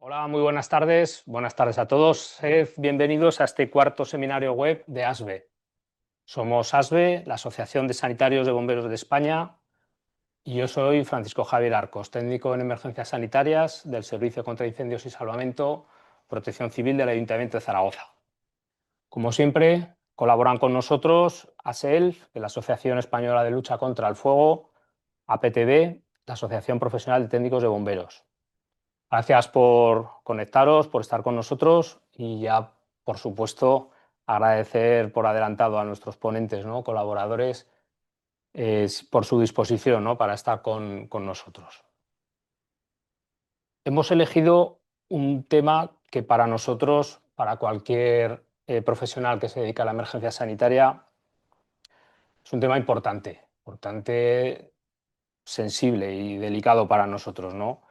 Hola, muy buenas tardes. Buenas tardes a todos. Sed bienvenidos a este cuarto seminario web de ASBE. Somos ASBE, la Asociación de Sanitarios de Bomberos de España, y yo soy Francisco Javier Arcos, técnico en emergencias sanitarias del Servicio contra Incendios y Salvamento, Protección Civil del Ayuntamiento de Zaragoza. Como siempre, colaboran con nosotros ASELF, de la Asociación Española de Lucha contra el Fuego, APTB, la Asociación Profesional de Técnicos de Bomberos. Gracias por conectaros, por estar con nosotros y ya, por supuesto, agradecer por adelantado a nuestros ponentes, ¿no? Colaboradores, por su disposición, ¿no? Para estar con nosotros. Hemos elegido un tema que para nosotros, para cualquier profesional que se dedica a la emergencia sanitaria, es un tema importante, sensible y delicado para nosotros, ¿no?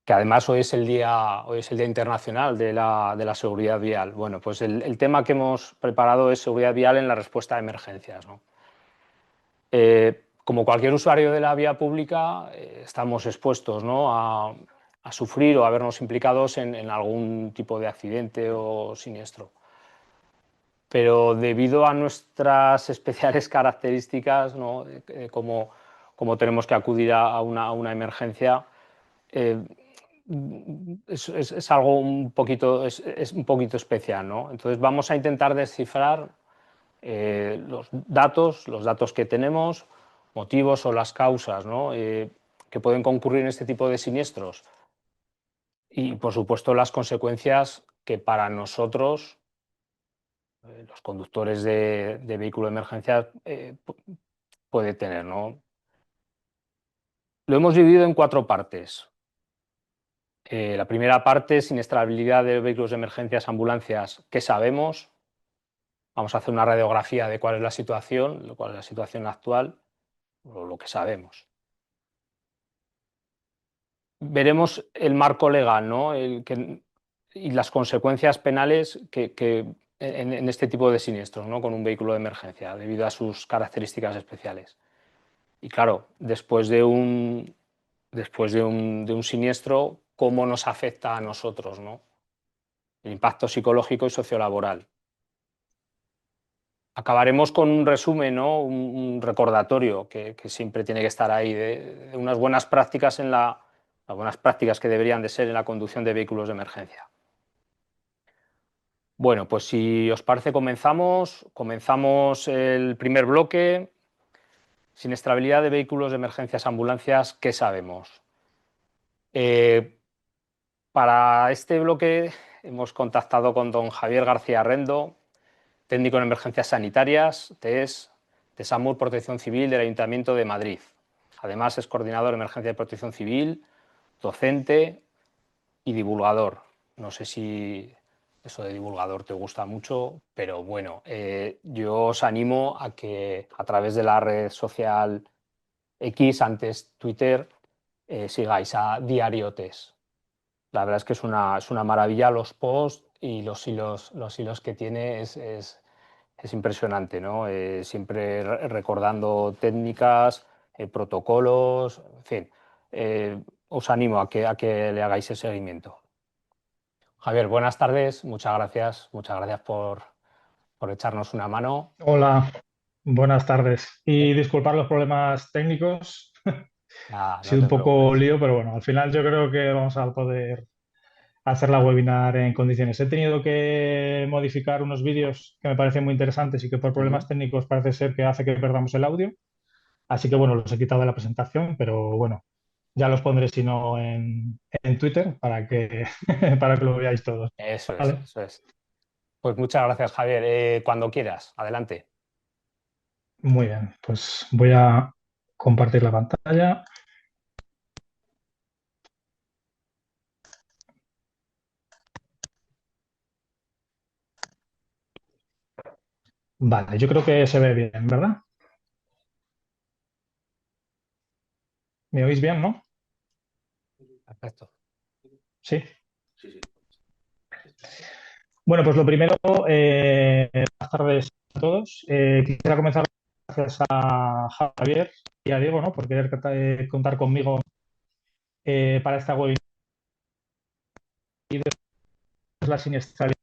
Que además hoy es el Día Internacional de la Seguridad Vial. Bueno, pues el tema que hemos preparado es seguridad vial en la respuesta a emergencias, ¿no? Como cualquier usuario de la vía pública, estamos expuestos, ¿no? a sufrir o a vernos implicados en algún tipo de accidente o siniestro. Pero debido a nuestras especiales características, ¿no? Como tenemos que acudir a una emergencia, eh, es algo un poquito, es un poquito especial, ¿no? Entonces vamos a intentar descifrar los datos que tenemos, motivos o las causas, ¿no? Que pueden concurrir en este tipo de siniestros y, por supuesto, las consecuencias que para nosotros, los conductores de vehículo de emergencia, puede tener, ¿no? Lo hemos dividido en 4 partes. La primera parte, siniestrabilidad de vehículos de emergencias, ambulancias, ¿qué sabemos? Vamos a hacer una radiografía de cuál es la situación actual, o lo que sabemos. Veremos el marco legal, ¿no? Y las consecuencias penales en este tipo de siniestros, ¿no? Con un vehículo de emergencia, debido a sus características especiales. Y claro, después de un siniestro, ¿cómo nos afecta a nosotros, ¿no? El impacto psicológico y sociolaboral. Acabaremos con un resumen, ¿no? Un recordatorio que siempre tiene que estar ahí de unas buenas prácticas las buenas prácticas que deberían de ser en la conducción de vehículos de emergencia. Bueno, pues si os parece comenzamos el primer bloque. Siniestrabilidad de vehículos de emergencias, ambulancias, ¿qué sabemos? Para este bloque hemos contactado con don Javier García Rendo, técnico en emergencias sanitarias, TES, de SAMUR Protección Civil del Ayuntamiento de Madrid. Además es coordinador de emergencia de protección civil, docente y divulgador. No sé si eso de divulgador te gusta mucho, pero bueno, yo os animo a que a través de la red social X, antes Twitter, sigáis a Diario TES. La verdad es que es una maravilla los posts y los hilos que tiene es impresionante, ¿no? Siempre recordando técnicas, protocolos, en fin. Os animo a que le hagáis el seguimiento. Javier, buenas tardes, muchas gracias por echarnos una mano. Hola, buenas tardes. Y disculpar los problemas técnicos. Nada, Ha no sido un te poco preocupes. lío, pero bueno, al final yo creo que vamos a poder hacer la webinar en condiciones. He tenido que modificar unos vídeos que me parecen muy interesantes y que por Ujú. problemas técnicos parece ser que hace que perdamos el audio. Así que bueno, los he quitado de la presentación, pero bueno, ya los pondré si no en Twitter para que, para que lo veáis todos. Eso es, ¿Vale? eso es. Pues muchas gracias, Javier. Cuando quieras, adelante. Muy bien, pues voy a compartir la pantalla. Vale, yo creo que se ve bien, ¿verdad? ¿Me oís bien, no? Perfecto. Sí. Sí, sí. Bueno, pues lo primero, buenas tardes a todos. Quisiera comenzar gracias a Javier y a Diego, ¿no? Por querer contar conmigo para esta webinar. la siniestralidad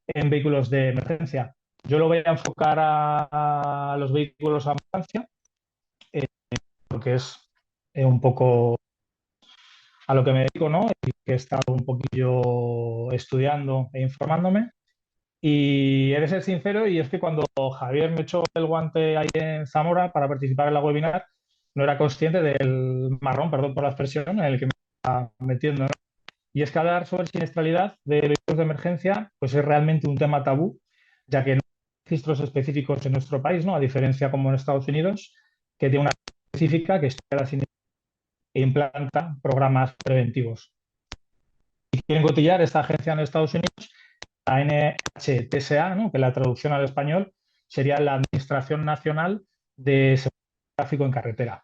en vehículos de emergencia. Yo lo voy a enfocar a los vehículos de ambulancia, porque es un poco a lo que me dedico, ¿no? Y que he estado un poquillo estudiando e informándome. Y he de ser sincero, y es que cuando Javier me echó el guante ahí en Zamora para participar en la webinar, no era consciente del marrón, perdón por la expresión, en el que me estaba metiendo, ¿no? Y es que hablar sobre siniestralidad de vehículos de emergencia, pues es realmente un tema tabú, ya que no hay registros específicos en nuestro país, ¿no? A diferencia como en Estados Unidos, que tiene una específica que estudia la siniestralidad e implanta programas preventivos. Y quieren cotillar esta agencia en Estados Unidos, la NHTSA, ¿no? Que la traducción al español sería la Administración Nacional de Seguridad de Tráfico en Carretera.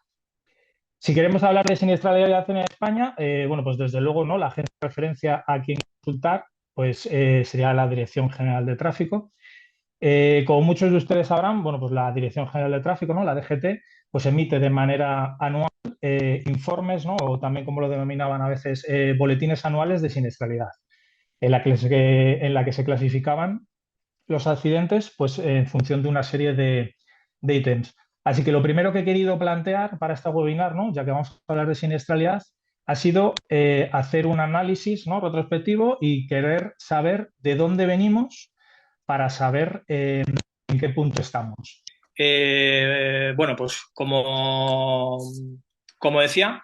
Si queremos hablar de siniestralidad en España, bueno, pues desde luego, ¿no? La agencia de referencia a quien consultar, pues sería la Dirección General de Tráfico. Como muchos de ustedes sabrán, bueno, pues la Dirección General de Tráfico, ¿no? La DGT, pues emite de manera anual informes, ¿no? O también como lo denominaban a veces, boletines anuales de siniestralidad, en la que se clasificaban los accidentes, pues en función de una serie de ítems. Así que lo primero que he querido plantear para esta webinar, ¿no? Ya que vamos a hablar de siniestralidad, ha sido hacer un análisis, ¿no? Retrospectivo y querer saber de dónde venimos para saber en qué punto estamos. Bueno, pues como decía,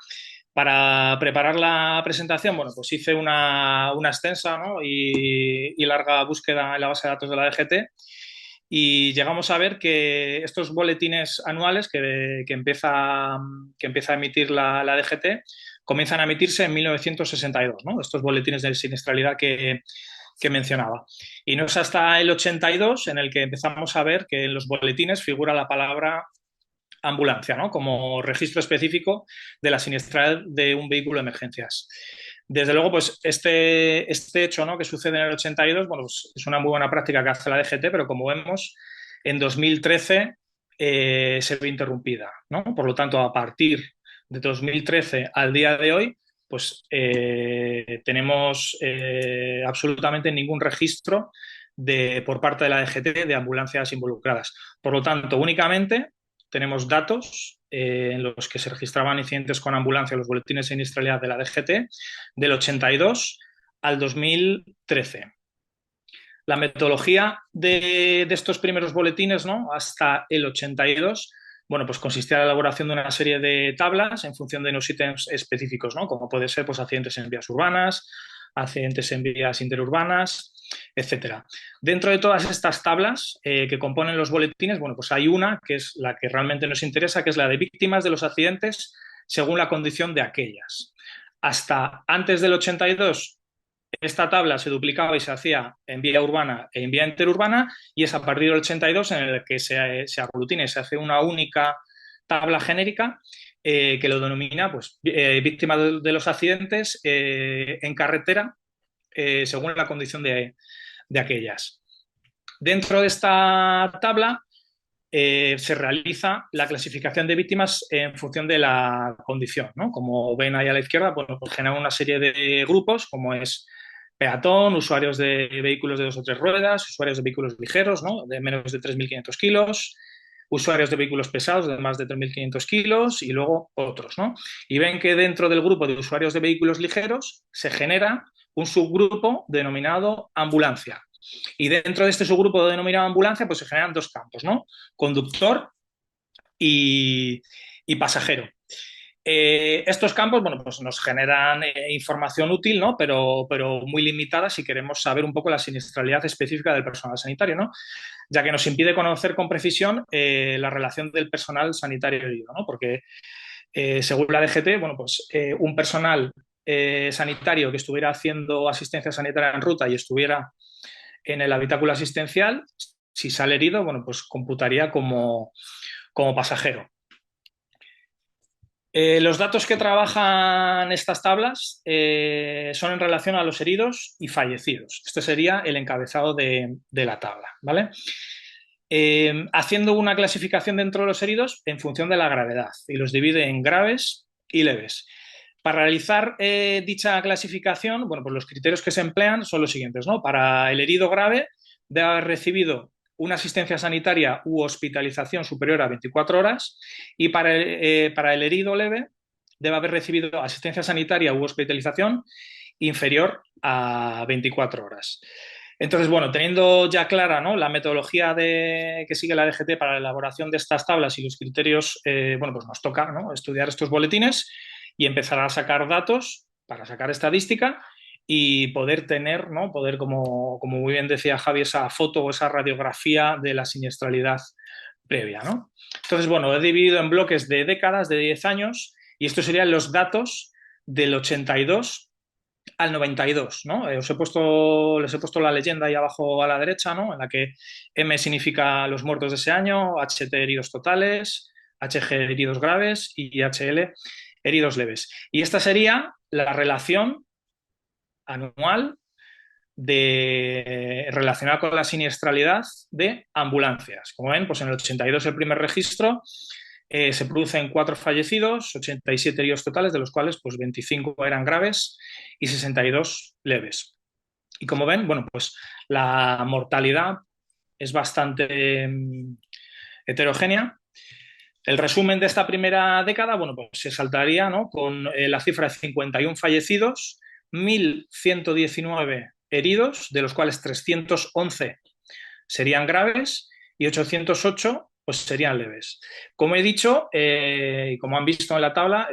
para preparar la presentación, bueno, pues hice una extensa, ¿no? y larga búsqueda en la base de datos de la DGT y llegamos a ver que estos boletines anuales que empieza a emitir la DGT comienzan a emitirse en 1962, ¿no? Estos boletines de siniestralidad que mencionaba. Y no es hasta el 82 en el que empezamos a ver que en los boletines figura la palabra ambulancia, ¿no? Como registro específico de la siniestralidad de un vehículo de emergencias. Desde luego, pues este hecho, ¿no? Que sucede en el 82, bueno, pues es una muy buena práctica que hace la DGT, pero como vemos, en 2013 se ve interrumpida, ¿no? Por lo tanto, a partir de 2013 al día de hoy, pues tenemos absolutamente ningún registro por parte de la DGT de ambulancias involucradas. Por lo tanto, únicamente tenemos datos en los que se registraban incidentes con ambulancia en los boletines de siniestralidad de la DGT del 82 al 2013. La metodología de estos primeros boletines, ¿no? Hasta el 82, bueno, pues consistía en la elaboración de una serie de tablas en función de unos ítems específicos, ¿no? Como puede ser pues, accidentes en vías urbanas, accidentes en vías interurbanas, etcétera. Dentro de todas estas tablas que componen los boletines, bueno, pues hay una que es la que realmente nos interesa, que es la de víctimas de los accidentes según la condición de aquellas. Hasta antes del 82 esta tabla se duplicaba y se hacía en vía urbana e en vía interurbana y es a partir del 82 en el que se aglutina y se hace una única tabla genérica que lo denomina pues, víctimas de los accidentes en carretera según la condición de aquellas. Dentro de esta tabla se realiza la clasificación de víctimas en función de la condición, ¿no? Como ven ahí a la izquierda, bueno, pues genera una serie de grupos, como es peatón, usuarios de vehículos de 2 o 3 ruedas, usuarios de vehículos ligeros, ¿no? De menos de 3.500 kilos, usuarios de vehículos pesados de más de 3.500 kilos y luego otros, ¿no? Y ven que dentro del grupo de usuarios de vehículos ligeros se genera un subgrupo denominado ambulancia. Y dentro de este subgrupo denominado ambulancia, pues se generan dos campos, ¿no? Conductor y pasajero. Estos campos, bueno, pues nos generan información útil, ¿no? Pero muy limitada si queremos saber un poco la siniestralidad específica del personal sanitario, ¿no? Ya que nos impide conocer con precisión la relación del personal sanitario herido, ¿no? Porque según la DGT, bueno, pues un personal sanitario que estuviera haciendo asistencia sanitaria en ruta y estuviera en el habitáculo asistencial, si sale herido, bueno, pues computaría como pasajero. Los datos que trabajan estas tablas son en relación a los heridos y fallecidos. Este sería el encabezado de la tabla, ¿vale? Haciendo una clasificación dentro de los heridos en función de la gravedad y los divide en graves y leves. Para realizar dicha clasificación, bueno, pues los criterios que se emplean son los siguientes, ¿no? Para el herido grave debe haber recibido una asistencia sanitaria u hospitalización superior a 24 horas y para el herido leve debe haber recibido asistencia sanitaria u hospitalización inferior a 24 horas. Entonces, bueno, teniendo ya clara, ¿no?, la metodología que sigue la DGT para la elaboración de estas tablas y los criterios, bueno, pues nos toca, ¿no?, estudiar estos boletines y empezar a sacar datos para sacar estadística y poder tener, ¿no?, poder, como muy bien decía Javi, esa foto o esa radiografía de la siniestralidad previa, ¿no? Entonces, bueno, he dividido en bloques de décadas, de 10 años, y estos serían los datos del 82 al 92, ¿no? Les he puesto la leyenda ahí abajo a la derecha, ¿no?, en la que M significa los muertos de ese año, HT heridos totales, HG heridos graves y HL heridos leves. Y esta sería la relación anual relacionada con la siniestralidad de ambulancias. Como ven, pues en el 82 el primer registro, se producen 4 fallecidos, 87 heridos totales, de los cuales pues 25 eran graves y 62 leves. Y como ven, bueno, pues la mortalidad es bastante heterogénea. El resumen de esta primera década, bueno, pues se saltaría, ¿no?, con la cifra de 51 fallecidos, 1.119 heridos, de los cuales 311 serían graves y 808 pues serían leves. Como he dicho, y como han visto en la tabla,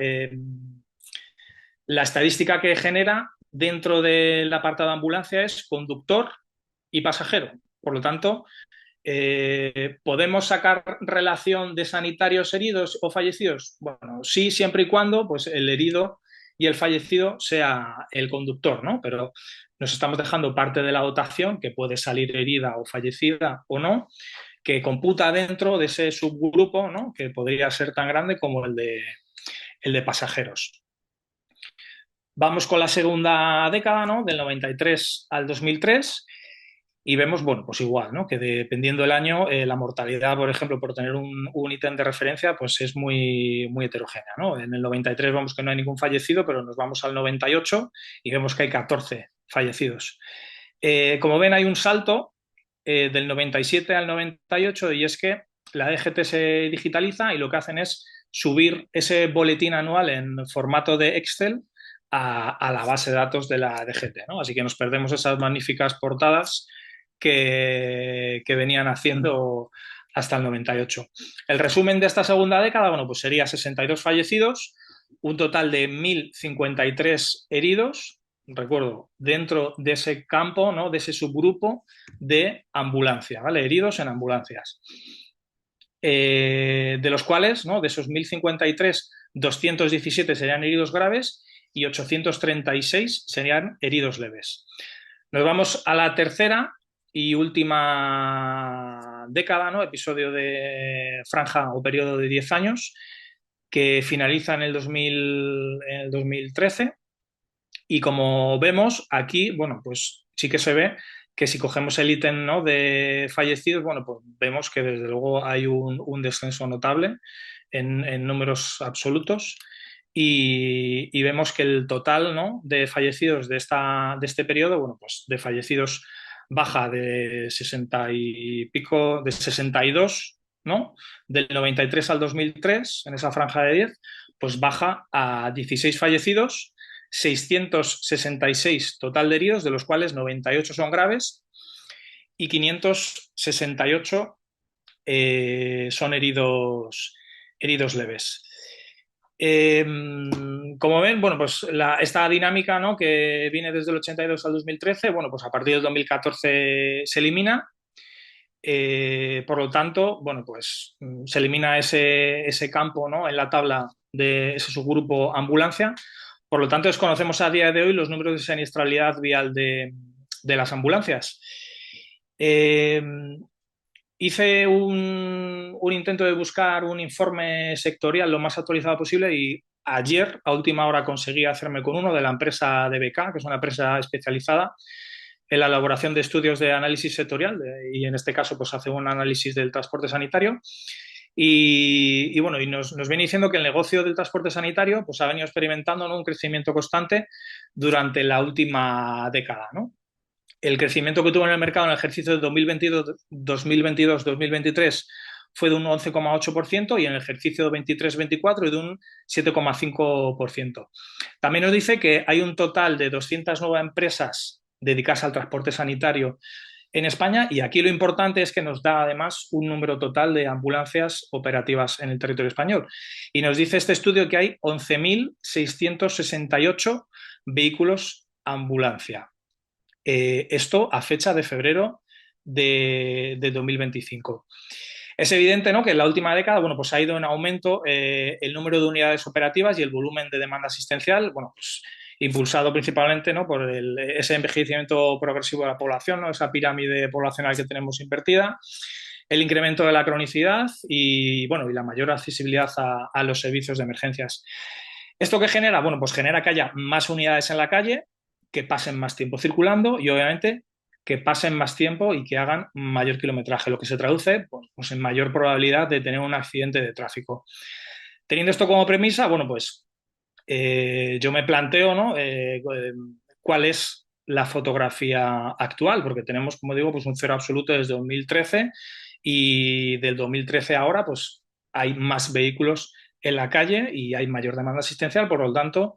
la estadística que genera dentro del apartado de ambulancia es conductor y pasajero. Por lo tanto, ¿podemos sacar relación de sanitarios heridos o fallecidos? Bueno, sí, siempre y cuando pues, el herido y el fallecido sea el conductor, ¿no? Pero nos estamos dejando parte de la dotación, que puede salir herida o fallecida o no, que computa dentro de ese subgrupo, ¿no?, que podría ser tan grande como el de pasajeros. Vamos con la segunda década, ¿no?, del 93 al 2003, y vemos, bueno, pues igual, ¿no?, que dependiendo del año, la mortalidad, por ejemplo, por tener un ítem de referencia, pues es muy, muy heterogénea, ¿no? En el 93 vemos que no hay ningún fallecido, pero nos vamos al 98 y vemos que hay 14 fallecidos. Como ven, hay un salto del 97 al 98, y es que la DGT se digitaliza y lo que hacen es subir ese boletín anual en formato de Excel a la base de datos de la DGT, ¿no? Así que nos perdemos esas magníficas portadas que venían haciendo hasta el 98. El resumen de esta segunda década, bueno, pues sería 62 fallecidos, un total de 1.053 heridos, recuerdo, dentro de ese campo, ¿no?, de ese subgrupo de ambulancia, ¿vale? Heridos en ambulancias. De los cuales, ¿no?, de esos 1.053, 217 serían heridos graves y 836 serían heridos leves. Nos vamos a la tercera y última década, ¿no?, episodio de franja o periodo de 10 años, que finaliza en el 2013. Y como vemos aquí, bueno, pues sí que se ve que si cogemos el ítem, ¿no?, de fallecidos, bueno, pues vemos que desde luego hay un descenso notable en números absolutos, y vemos que el total, ¿no?, de fallecidos de este periodo, bueno, pues de fallecidos baja de 60 y pico, de 62, ¿no?, del 93 al 2003, en esa franja de 10, pues baja a 16 fallecidos, 666 total de heridos, de los cuales 98 son graves y 568 son heridos leves. Como ven, bueno, pues esta dinámica, ¿no?, que viene desde el 82 al 2013, bueno, pues a partir del 2014 se elimina. Por lo tanto, bueno, pues se elimina ese campo, ¿no?, en la tabla de ese subgrupo ambulancia. Por lo tanto, desconocemos a día de hoy los números de siniestralidad vial de las ambulancias. Hice un intento de buscar un informe sectorial lo más actualizado posible, y ayer, a última hora, conseguí hacerme con uno de la empresa DBK, que es una empresa especializada en la elaboración de estudios de análisis sectorial, y en este caso pues hace un análisis del transporte sanitario. Y bueno, nos viene diciendo que el negocio del transporte sanitario pues, ha venido experimentando, ¿no?, un crecimiento constante durante la última década, ¿no? El crecimiento que tuvo en el mercado en el ejercicio de 2022-2023 fue de un 11,8% y en el ejercicio 23-24 de un 7,5%. También nos dice que hay un total de 209 empresas dedicadas al transporte sanitario en España, y aquí lo importante es que nos da además un número total de ambulancias operativas en el territorio español. Y nos dice este estudio que hay 11.668 vehículos ambulancia. Esto a fecha de febrero de 2025. Es evidente, ¿no?, que en la última década, bueno, pues ha ido en aumento el número de unidades operativas y el volumen de demanda asistencial, bueno, pues impulsado principalmente, ¿no?, por ese envejecimiento progresivo de la población, ¿no?, esa pirámide poblacional que tenemos invertida, el incremento de la cronicidad y, bueno, y la mayor accesibilidad a los servicios de emergencias. ¿Esto qué genera? Bueno, pues genera que haya más unidades en la calle, que pasen más tiempo circulando y, obviamente, que pasen más tiempo y que hagan mayor kilometraje, lo que se traduce pues en mayor probabilidad de tener un accidente de tráfico. Teniendo esto como premisa, bueno, pues yo me planteo, ¿no?, cuál es la fotografía actual, porque tenemos, como digo, pues un cero absoluto desde 2013 y del 2013 a ahora pues hay más vehículos en la calle y hay mayor demanda asistencial, por lo tanto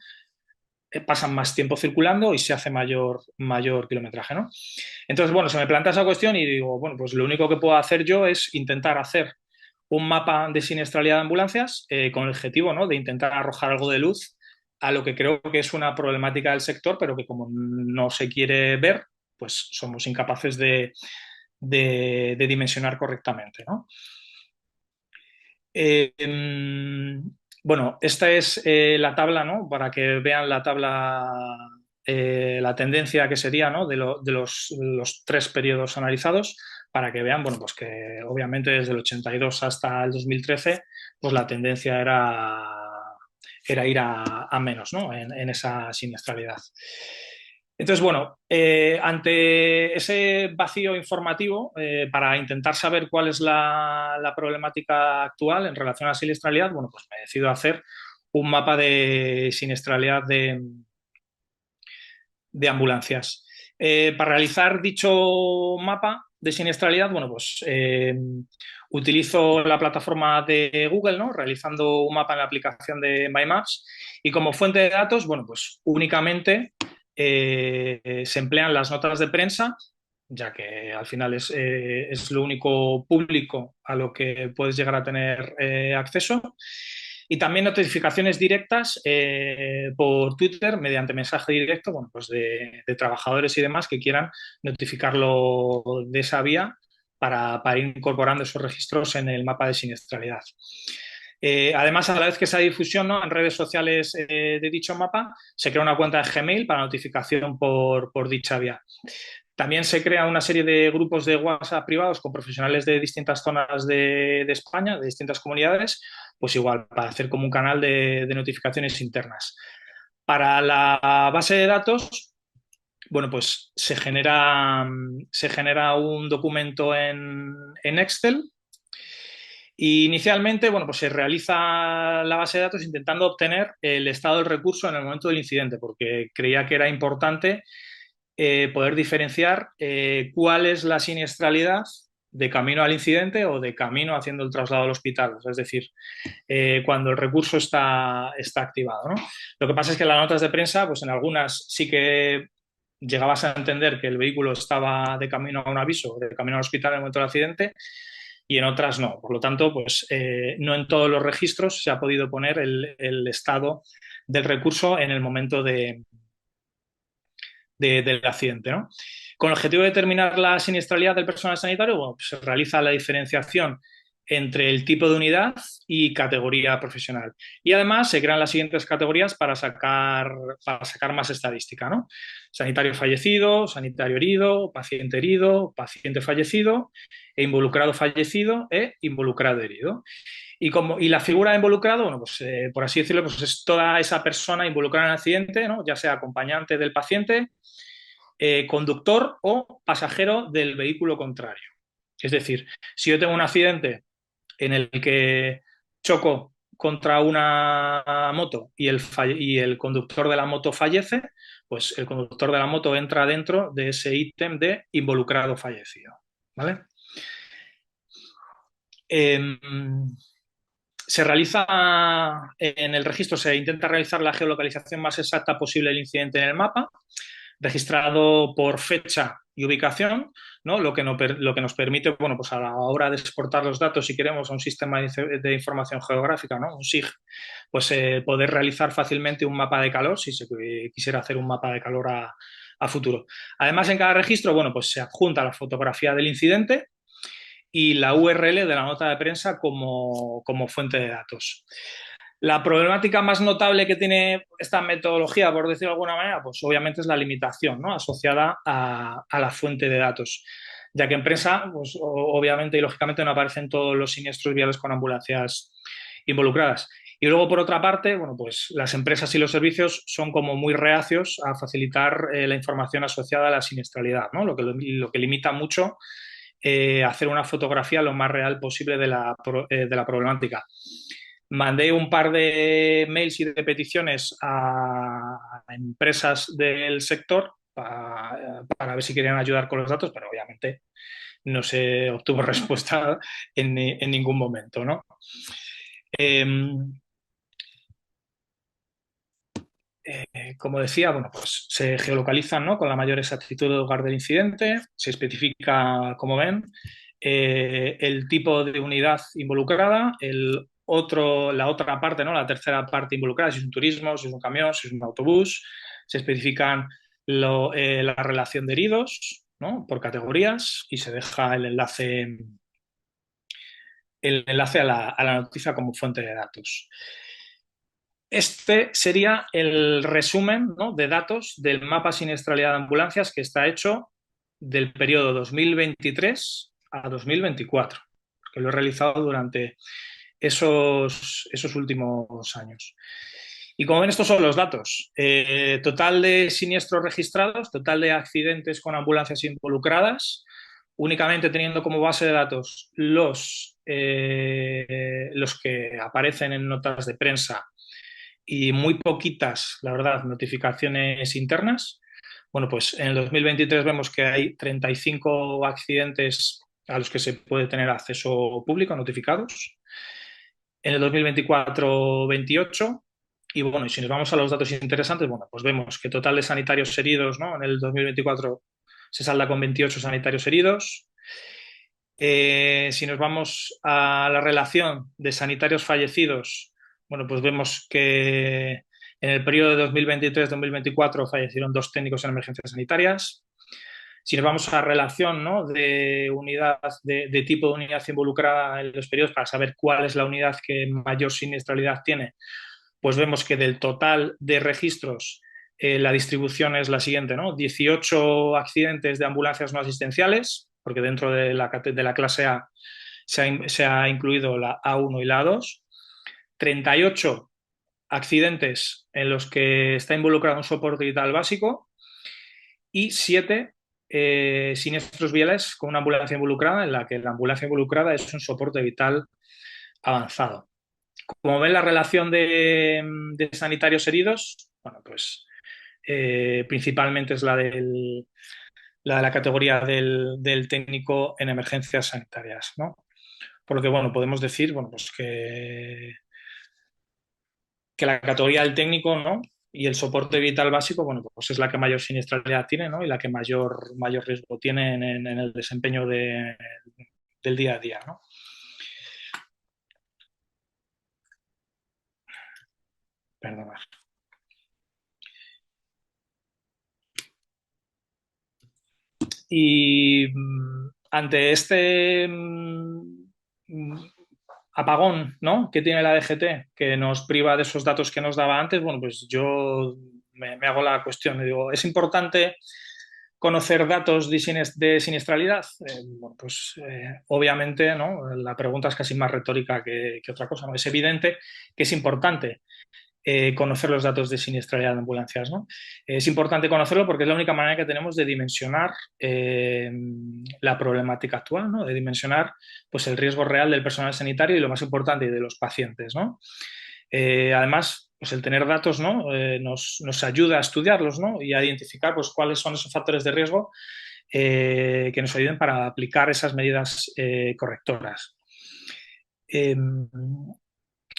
pasan más tiempo circulando y se hace mayor kilometraje, ¿no? Entonces, bueno, se me plantea esa cuestión y digo, bueno, pues lo único que puedo hacer yo es intentar hacer un mapa de siniestralidad de ambulancias con el objetivo, ¿no?, de intentar arrojar algo de luz a lo que creo que es una problemática del sector, pero que como no se quiere ver, pues somos incapaces de dimensionar correctamente, ¿no? Bueno, esta es la tabla, ¿no?, para que vean la tabla, la tendencia que sería, ¿no?, de los 3 periodos analizados, para que vean, bueno, pues que obviamente desde el 82 hasta el 2013, pues la tendencia era ir a menos, ¿no?, en esa siniestralidad. Entonces, bueno, ante ese vacío informativo, para intentar saber cuál es la problemática actual en relación a la siniestralidad, bueno, pues me decido hacer un mapa de siniestralidad de ambulancias. Para realizar dicho mapa de siniestralidad, bueno, pues utilizo la plataforma de Google, ¿no?, realizando un mapa en la aplicación de My Maps, y como fuente de datos, bueno, pues únicamente se emplean las notas de prensa, ya que al final es lo único público a lo que puedes llegar a tener acceso. Y también notificaciones directas por Twitter mediante mensaje directo, bueno, pues de trabajadores y demás que quieran notificarlo de esa vía para ir incorporando esos registros en el mapa de siniestralidad. Además, a la vez que esa difusión, ¿no?, en redes sociales de dicho mapa, se crea una cuenta de Gmail para notificación por dicha vía. También se crea una serie de grupos de WhatsApp privados con profesionales de distintas zonas de España, de distintas comunidades, pues igual, para hacer como un canal de notificaciones internas. Para la base de datos, bueno, pues se genera un documento en Excel. Y inicialmente, bueno, pues se realiza la base de datos intentando obtener el estado del recurso en el momento del incidente, porque creía que era importante poder diferenciar cuál es la siniestralidad de camino al incidente o de camino haciendo el traslado al hospital, es decir, cuando el recurso está activado, ¿no? Lo que pasa es que en las notas de prensa, pues en algunas sí que llegabas a entender que el vehículo estaba de camino a un aviso, de camino al hospital en el momento del accidente, y en otras no. Por lo tanto, pues no en todos los registros se ha podido poner el estado del recurso en el momento del accidente, ¿no? Con el objetivo de determinar la siniestralidad del personal sanitario, bueno, pues se realiza la diferenciación entre el tipo de unidad y categoría profesional. Y además se crean las siguientes categorías para sacar más estadística, ¿no? Sanitario fallecido, sanitario herido, paciente fallecido, e involucrado fallecido e involucrado herido. Y la figura de involucrado, bueno, pues por así decirlo, pues es toda esa persona involucrada en el accidente, ¿no?, ya sea acompañante del paciente, conductor o pasajero del vehículo contrario. Es decir, si yo tengo un accidente en el que choco contra una moto y el conductor de la moto fallece, pues el conductor de la moto entra dentro de ese ítem de involucrado fallecido, ¿vale? Se realiza en el registro, se intenta realizar la geolocalización más exacta posible del incidente en el mapa, registrado por fecha y ubicación, ¿no? Lo que nos permite, bueno, pues a la hora de exportar los datos, si queremos, a un sistema de información geográfica, ¿no? Un SIG, pues poder realizar fácilmente un mapa de calor, si se quisiera hacer un mapa de calor a futuro. Además, en cada registro, bueno, pues se adjunta la fotografía del incidente y la URL de la nota de prensa como fuente de datos. La problemática más notable que tiene esta metodología, por decirlo de alguna manera, pues obviamente es la limitación, ¿no? Asociada a la fuente de datos, ya que en prensa, pues obviamente y lógicamente no aparecen todos los siniestros viales con ambulancias involucradas. Y luego, por otra parte, bueno, pues las empresas y los servicios son como muy reacios a facilitar la información asociada a la siniestralidad, ¿no? Lo que limita mucho hacer una fotografía lo más real posible de la problemática. Mandé un par de mails y de peticiones a empresas del sector para ver si querían ayudar con los datos, pero obviamente no se obtuvo respuesta en ningún momento, ¿no? Como decía, bueno, pues se geolocalizan, ¿no? Con la mayor exactitud del lugar del incidente, se especifica, como ven, el tipo de unidad involucrada, la otra parte, ¿no? La tercera parte involucrada, si es un turismo, si es un camión, si es un autobús, se especifican la relación de heridos, ¿no? Por categorías y se deja el enlace a la noticia como fuente de datos. Este sería el resumen, ¿no? De datos del mapa siniestralidad de ambulancias que está hecho del periodo 2023 a 2024, que lo he realizado durante esos últimos años. Y como ven, estos son los datos. Total de siniestros registrados, total de accidentes con ambulancias involucradas, únicamente teniendo como base de datos los que aparecen en notas de prensa y muy poquitas, la verdad, notificaciones internas. Bueno, pues en el 2023 vemos que hay 35 accidentes a los que se puede tener acceso público, notificados. En el 2024, 28. Y bueno, y si nos vamos a los datos interesantes, bueno, pues vemos que total de sanitarios heridos, ¿no? En el 2024 se salda con 28 sanitarios heridos. Si nos vamos a la relación de sanitarios fallecidos, bueno, pues vemos que en el periodo de 2023-2024 fallecieron 2 técnicos en emergencias sanitarias. Si nos vamos a la relación, ¿no? de unidad, de tipo de unidad involucrada en los periodos para saber cuál es la unidad que mayor siniestralidad tiene, pues vemos que del total de registros la distribución es la siguiente, ¿no? 18 accidentes de ambulancias no asistenciales, porque dentro de la clase A se ha incluido la A1 y la A2, 38 accidentes en los que está involucrado un soporte vital básico y 7 siniestros viales con una ambulancia involucrada, en la que la ambulancia involucrada es un soporte vital avanzado. Como ven, la relación de sanitarios heridos, bueno, pues principalmente es la de la categoría del técnico en emergencias sanitarias, ¿no? Por lo que, bueno, podemos decir, bueno, pues que la categoría del técnico, ¿no? Y el soporte vital básico, bueno, pues es la que mayor siniestralidad tiene, ¿no? Y la que mayor riesgo tiene en el desempeño del día a día, ¿no? Perdonad. Y ante este apagón, ¿no? Que tiene la DGT, que nos priva de esos datos que nos daba antes, bueno, pues yo me hago la cuestión, me digo, ¿es importante conocer datos de siniestralidad? Bueno, pues obviamente, ¿no? La pregunta es casi más retórica que otra cosa, ¿no? Es evidente que es importante. conocer los datos de siniestralidad de ambulancias, ¿no? Es importante conocerlo porque es la única manera que tenemos de dimensionar la problemática actual, ¿no? De dimensionar pues, el riesgo real del personal sanitario y, lo más importante, de los pacientes, ¿no? Además, pues el tener datos, ¿no? Nos ayuda a estudiarlos, ¿no? Y a identificar pues, cuáles son esos factores de riesgo que nos ayuden para aplicar esas medidas correctoras.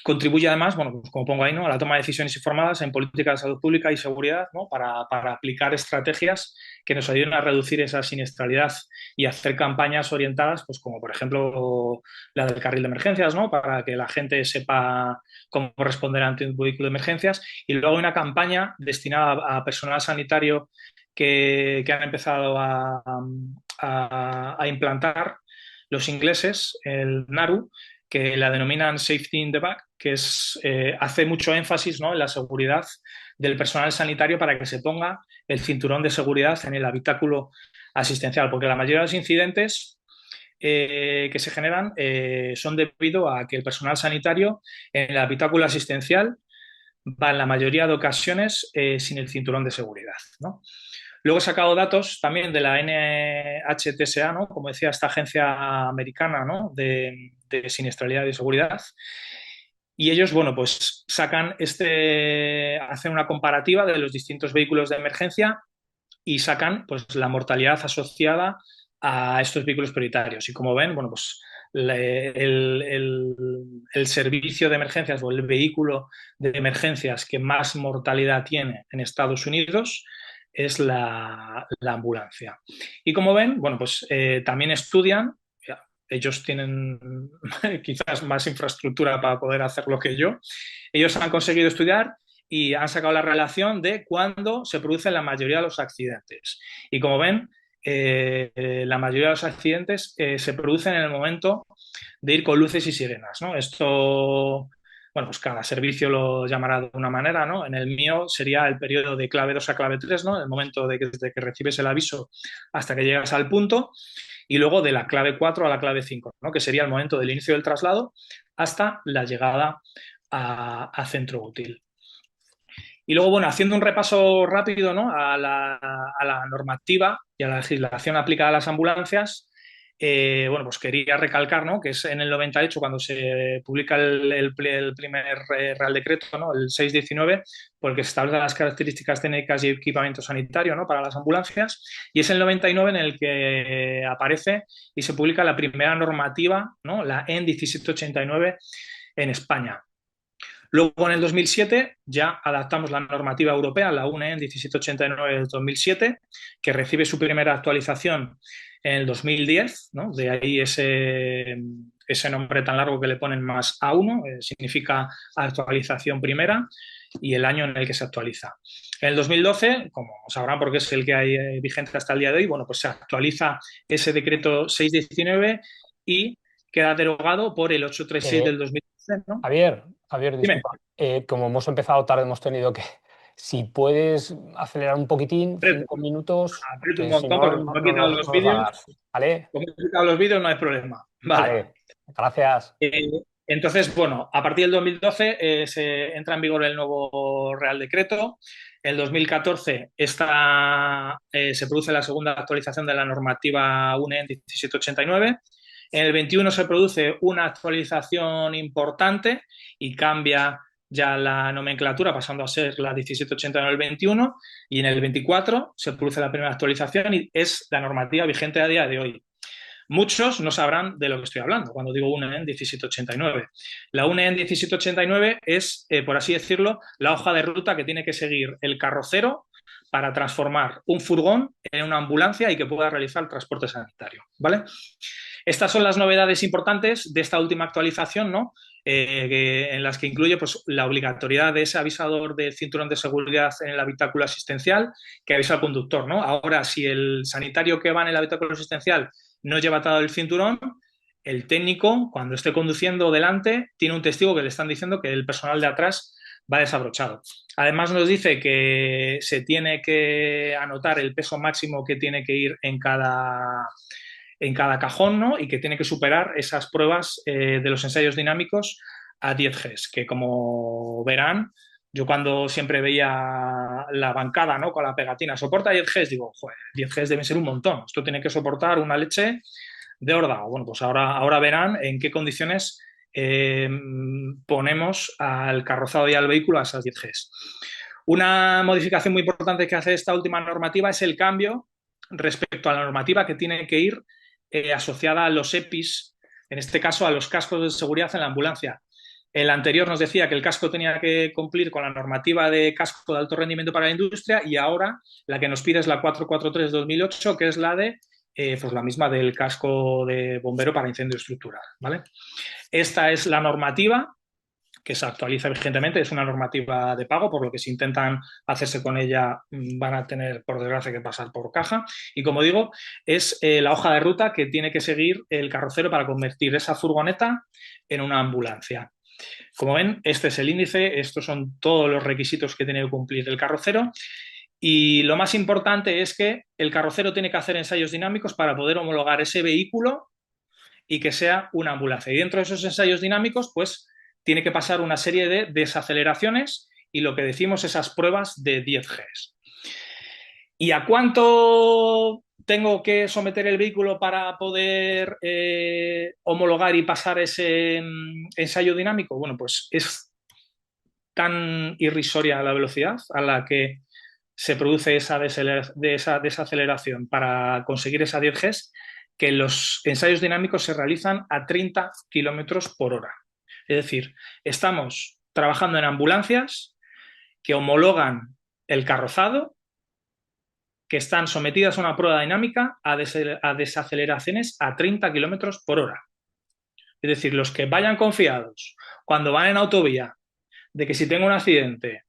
Contribuye además, bueno, pues como pongo ahí, ¿no? A la toma de decisiones informadas en política de salud pública y seguridad, ¿no? Para aplicar estrategias que nos ayuden a reducir esa siniestralidad y hacer campañas orientadas, pues como por ejemplo la del carril de emergencias, ¿no? Para que la gente sepa cómo responder ante un vehículo de emergencias. Y luego una campaña destinada a personal sanitario que han empezado a implantar los ingleses, el NARU, que la denominan Safety in the Back, que hace mucho énfasis, ¿no? En la seguridad del personal sanitario para que se ponga el cinturón de seguridad en el habitáculo asistencial, porque la mayoría de los incidentes que se generan son debido a que el personal sanitario en el habitáculo asistencial va en la mayoría de ocasiones sin el cinturón de seguridad, ¿no? Luego he sacado datos también de la NHTSA, ¿no? Como decía, esta agencia americana, ¿no? de siniestralidad y seguridad. Y ellos, bueno, pues hacen una comparativa de los distintos vehículos de emergencia y sacan pues la mortalidad asociada a estos vehículos prioritarios. Y como ven, bueno, pues el servicio de emergencias o el vehículo de emergencias que más mortalidad tiene en Estados Unidos es la ambulancia. Y como ven, bueno, pues también estudian, ellos tienen quizás más infraestructura para poder hacerlo que yo, ellos han conseguido estudiar y han sacado la relación de cuándo se producen la mayoría de los accidentes. Y como ven, la mayoría de los accidentes se producen en el momento de ir con luces y sirenas, ¿no? Esto, bueno, pues cada servicio lo llamará de una manera, ¿no? En el mío sería el periodo de clave 2 a clave 3, ¿no? El momento desde que recibes el aviso hasta que llegas al punto, y luego de la clave 4 a la clave 5, ¿no? Que sería el momento del inicio del traslado hasta la llegada a centro útil. Y luego, bueno, haciendo un repaso rápido, ¿no? a la normativa y a la legislación aplicada a las ambulancias, bueno, pues quería recalcar, ¿no? Que es en el 98 cuando se publica el primer Real Decreto, ¿no? El 619, porque se establecen las características técnicas y equipamiento sanitario, ¿no? Para las ambulancias, y es el 99 en el que aparece y se publica la primera normativa, ¿no? La EN 1789 en España. Luego, en el 2007, ya adaptamos la normativa europea, la UNE 1789 del 2007, que recibe su primera actualización en el 2010, ¿no? De ahí ese nombre tan largo que le ponen más A1, significa actualización primera, y el año en el que se actualiza. En el 2012, como sabrán porque es el que hay vigente hasta el día de hoy, bueno, pues se actualiza ese decreto 619 y queda derogado por el 836 del 2012, ¿no? Javier, Dime. disculpa. Como hemos empezado tarde, hemos tenido que... Si puedes acelerar un poquitín, 5 minutos, Aprieto un que si montón no, porque no, como he no quitado nos, los no nos va a dar. vídeos, ¿Vale? no hay problema. Vale. Vale. Gracias. Entonces, bueno, a partir del 2012 se entra en vigor el nuevo Real Decreto. En el 2014 se produce la segunda actualización de la normativa UNE 1789. En el 21 se produce una actualización importante y cambia ya la nomenclatura, pasando a ser la 1789 del 21, y en el 24 se produce la primera actualización y es la normativa vigente a día de hoy. Muchos no sabrán de lo que estoy hablando cuando digo UNE 1789. La UNE 1789 es, por así decirlo, la hoja de ruta que tiene que seguir el carrocero para transformar un furgón en una ambulancia y que pueda realizar el transporte sanitario, ¿vale? Estas son las novedades importantes de esta última actualización, ¿no? En las que incluye pues, la obligatoriedad de ese avisador del cinturón de seguridad en el habitáculo asistencial que avisa al conductor, ¿no? Ahora, si el sanitario que va en el habitáculo asistencial no lleva atado el cinturón, el técnico, cuando esté conduciendo delante, tiene un testigo que le están diciendo que el personal de atrás va desabrochado. Además nos dice que se tiene que anotar el peso máximo que tiene que ir en cada cajón, ¿no? Y que tiene que superar esas pruebas de los ensayos dinámicos a 10 Gs, que como verán, Yo cuando siempre veía la bancada, ¿no?, con la pegatina, soporta 10 Gs, digo, joder, 10 Gs deben ser un montón. Esto tiene que soportar una leche de órdago. Bueno, pues ahora verán en qué condiciones ponemos al carrozado y al vehículo a esas 10 Gs. Una modificación muy importante que hace esta última normativa es el cambio respecto a la normativa que tiene que ir asociada a los EPIs, en este caso a los cascos de seguridad en la ambulancia. El anterior nos decía que el casco tenía que cumplir con la normativa de casco de alto rendimiento para la industria, y ahora la que nos pide es la 443-2008, que es la de pues la misma del casco de bombero para incendio estructural, ¿vale? Esta es la normativa que se actualiza vigentemente, es una normativa de pago, por lo que si intentan hacerse con ella van a tener, por desgracia, que pasar por caja. Y como digo, es la hoja de ruta que tiene que seguir el carrocero para convertir esa furgoneta en una ambulancia. Como ven, este es el índice, estos son todos los requisitos que tiene que cumplir el carrocero. Y lo más importante es que el carrocero tiene que hacer ensayos dinámicos para poder homologar ese vehículo y que sea una ambulancia. Y dentro de esos ensayos dinámicos, pues tiene que pasar una serie de desaceleraciones y lo que decimos, esas pruebas de 10 Gs. ¿Y a cuánto tengo que someter el vehículo para poder homologar y pasar ese ensayo dinámico? Bueno, pues es tan irrisoria la velocidad a la que se produce esa desaceleración para conseguir esa 10 Gs, que los ensayos dinámicos se realizan a 30 kilómetros por hora. Es decir, estamos trabajando en ambulancias que homologan el carrozado, que están sometidas a una prueba dinámica a desaceleraciones a 30 kilómetros por hora. Es decir, los que vayan confiados cuando van en autovía de que si tengo un accidente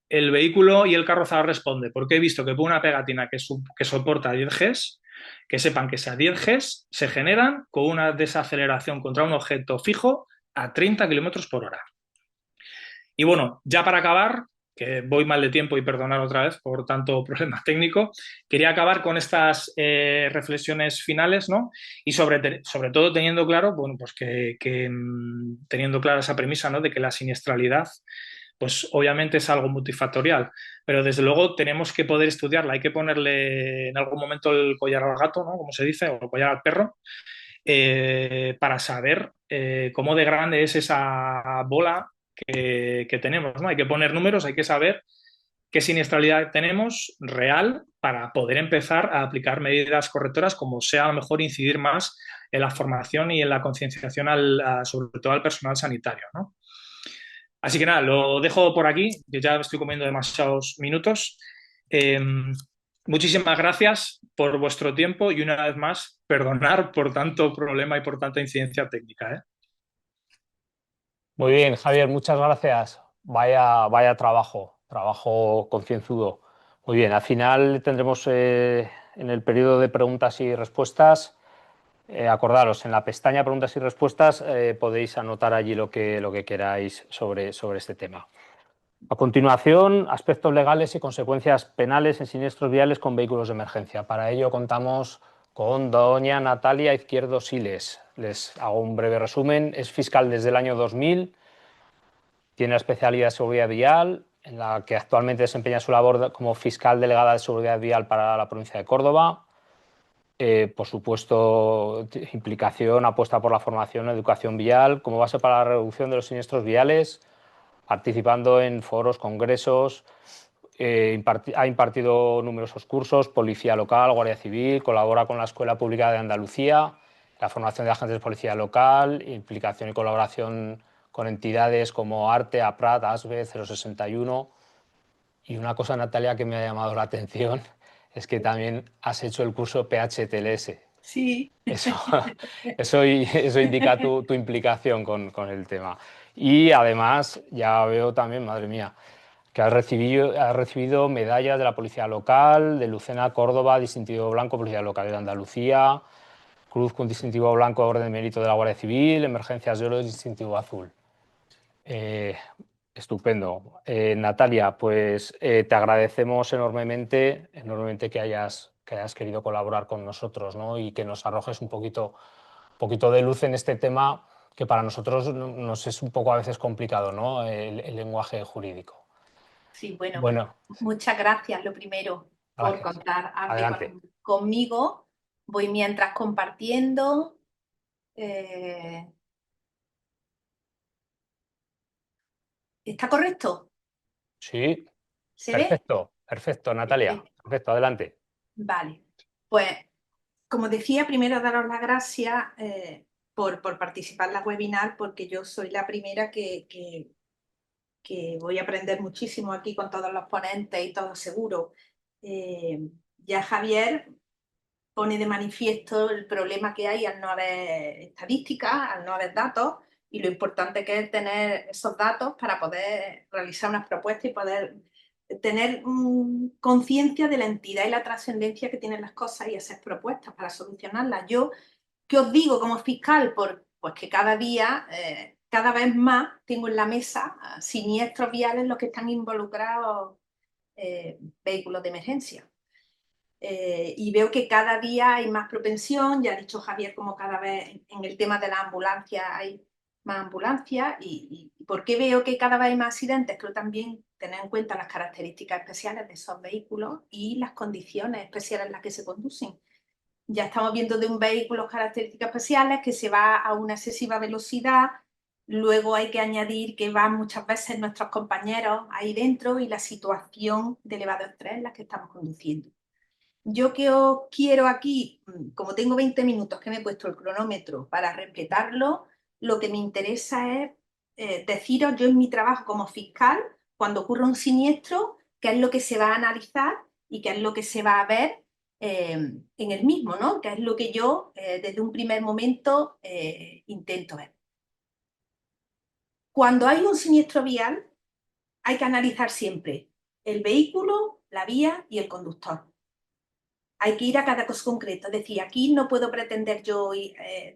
el vehículo y el carrozado responde porque he visto que pone una pegatina que soporta 10 Gs, que sepan que esas 10 Gs se generan con una desaceleración contra un objeto fijo a 30 kilómetros por hora. Y bueno, ya para acabar, que voy mal de tiempo y perdonar otra vez por tanto problema técnico, quería acabar con estas reflexiones finales, ¿no? Y sobre todo teniendo claro, bueno, pues teniendo clara esa premisa, ¿no?, de que la siniestralidad pues obviamente es algo multifactorial, pero desde luego tenemos que poder estudiarla, hay que ponerle en algún momento el collar al gato, ¿no?, como se dice, o el collar al perro, para saber cómo de grande es esa bola que tenemos, ¿no? Hay que poner números, hay que saber qué siniestralidad tenemos real para poder empezar a aplicar medidas correctoras, como sea a lo mejor incidir más en la formación y en la concienciación sobre todo al personal sanitario, ¿no? Así que nada, lo dejo por aquí, que ya estoy comiendo demasiados minutos. Muchísimas gracias por vuestro tiempo y una vez más, perdonar por tanto problema y por tanta incidencia técnica, ¿eh? Muy bien, Javier, muchas gracias. Vaya trabajo concienzudo. Muy bien, al final tendremos en el periodo de preguntas y respuestas, acordaros, en la pestaña preguntas y respuestas podéis anotar allí lo que queráis sobre este tema. A continuación, aspectos legales y consecuencias penales en siniestros viales con vehículos de emergencia. Para ello contamos con doña Natalia Izquierdo Siles. Les hago un breve resumen. Es fiscal desde el año 2000, tiene la especialidad de seguridad vial, en la que actualmente desempeña su labor como fiscal delegada de seguridad vial para la provincia de Córdoba. Por supuesto, implicación, apuesta por la formación, educación vial como base para la reducción de los siniestros viales, participando en foros, congresos, ha impartido numerosos cursos, policía local, guardia civil, colabora con la Escuela Pública de Andalucía, la formación de agentes de policía local, implicación y colaboración con entidades como ARTE, APRAT, ASBE, 061. Y una cosa, Natalia, que me ha llamado la atención es que también has hecho el curso PHTLS. Sí. Eso indica tu implicación con el tema. Y además, ya veo también, madre mía, que has recibido medallas de la Policía Local, de Lucena, Córdoba, distintivo blanco, Policía Local de Andalucía, cruz con distintivo blanco, orden de mérito de la Guardia Civil, emergencias de oro, distintivo azul. Estupendo. Natalia, pues te agradecemos enormemente que hayas querido colaborar con nosotros, ¿no? Y que nos arrojes un poquito de luz en este tema que para nosotros nos es un poco a veces complicado, ¿no?, el lenguaje jurídico. Sí, bueno, Bueno, muchas gracias, lo primero, por gracias. contar Adelante. conmigo. Voy mientras compartiendo. ¿Está correcto? Sí, ¿Se ve? perfecto, perfecto, Natalia. Perfecto. Perfecto, adelante. Vale. Pues, como decía, primero daros las gracias por participar en la webinar, porque yo soy la primera que voy a aprender muchísimo aquí con todos los ponentes y todo seguro. Ya Javier pone de manifiesto el problema que hay al no haber estadísticas, al no haber datos, y lo importante que es tener esos datos para poder realizar unas propuestas y poder tener conciencia de la entidad y la trascendencia que tienen las cosas y hacer propuestas para solucionarlas. Yo, ¿qué os digo como fiscal? Pues que cada día, cada vez más, tengo en la mesa siniestros viales en los que están involucrados vehículos de emergencia. Y veo que cada día hay más propensión, ya ha dicho Javier, como cada vez en el tema de la ambulancia hay más ambulancias. ¿Y por qué veo que cada vez hay más accidentes? Creo también tener en cuenta las características especiales de esos vehículos y las condiciones especiales en las que se conducen. Ya estamos viendo de un vehículo características especiales que se va a una excesiva velocidad, luego hay que añadir que van muchas veces nuestros compañeros ahí dentro y la situación de elevado estrés en la que estamos conduciendo. Yo que os quiero aquí, como tengo 20 minutos que me he puesto el cronómetro para respetarlo, lo que me interesa es deciros yo en mi trabajo como fiscal, cuando ocurre un siniestro, qué es lo que se va a analizar y qué es lo que se va a ver en el mismo, ¿no? Qué es lo que yo desde un primer momento intento ver. Cuando hay un siniestro vial, hay que analizar siempre el vehículo, la vía y el conductor. Hay que ir a cada caso concreto. Es decir, aquí no puedo pretender yo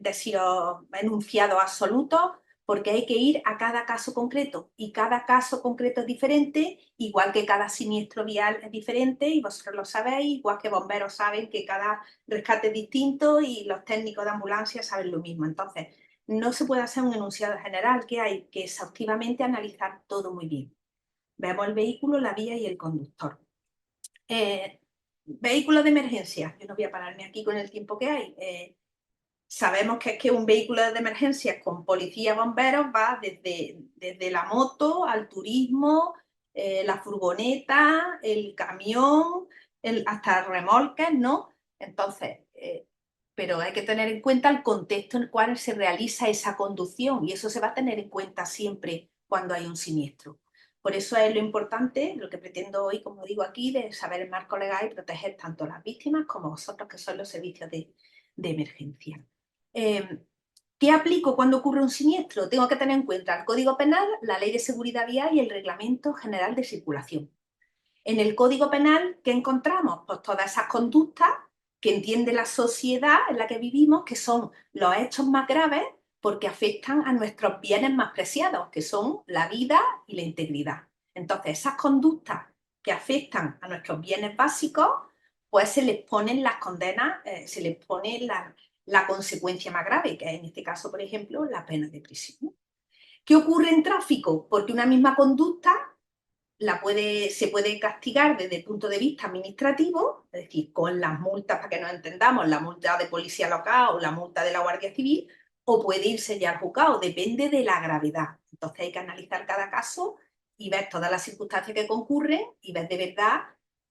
deciros enunciados absolutos, porque hay que ir a cada caso concreto. Y cada caso concreto es diferente, igual que cada siniestro vial es diferente, y vosotros lo sabéis, igual que bomberos saben que cada rescate es distinto y los técnicos de ambulancia saben lo mismo. Entonces, no se puede hacer un enunciado general, que hay que exhaustivamente analizar todo muy bien. Vemos el vehículo, la vía y el conductor. Vehículo de emergencia. Yo no voy a pararme aquí con el tiempo que hay. Sabemos que es que un vehículo de emergencia con policía, bomberos, va desde la moto al turismo, la furgoneta, el camión, hasta remolques, ¿no? Entonces, pero hay que tener en cuenta el contexto en el cual se realiza esa conducción, y eso se va a tener en cuenta siempre cuando hay un siniestro. Por eso es lo importante, lo que pretendo hoy, como digo aquí, de saber el marco legal y proteger tanto a las víctimas como a vosotros, que son los servicios de emergencia. ¿Qué aplico cuando ocurre un siniestro? Tengo que tener en cuenta el Código Penal, la Ley de Seguridad Vial y el Reglamento General de Circulación. En el Código Penal, ¿qué encontramos? Pues todas esas conductas que entiende la sociedad en la que vivimos, que son los hechos más graves porque afectan a nuestros bienes más preciados, que son la vida y la integridad. Entonces, esas conductas que afectan a nuestros bienes básicos, pues se les ponen las condenas, se les pone la consecuencia más grave, que es en este caso, por ejemplo, la pena de prisión. ¿Qué ocurre en tráfico? Porque una misma conducta se puede castigar desde el punto de vista administrativo, es decir, con las multas, para que nos entendamos, la multa de policía local o la multa de la Guardia Civil, o puede irse ya al juzgado, depende de la gravedad. Entonces hay que analizar cada caso y ver todas las circunstancias que concurren y ver de verdad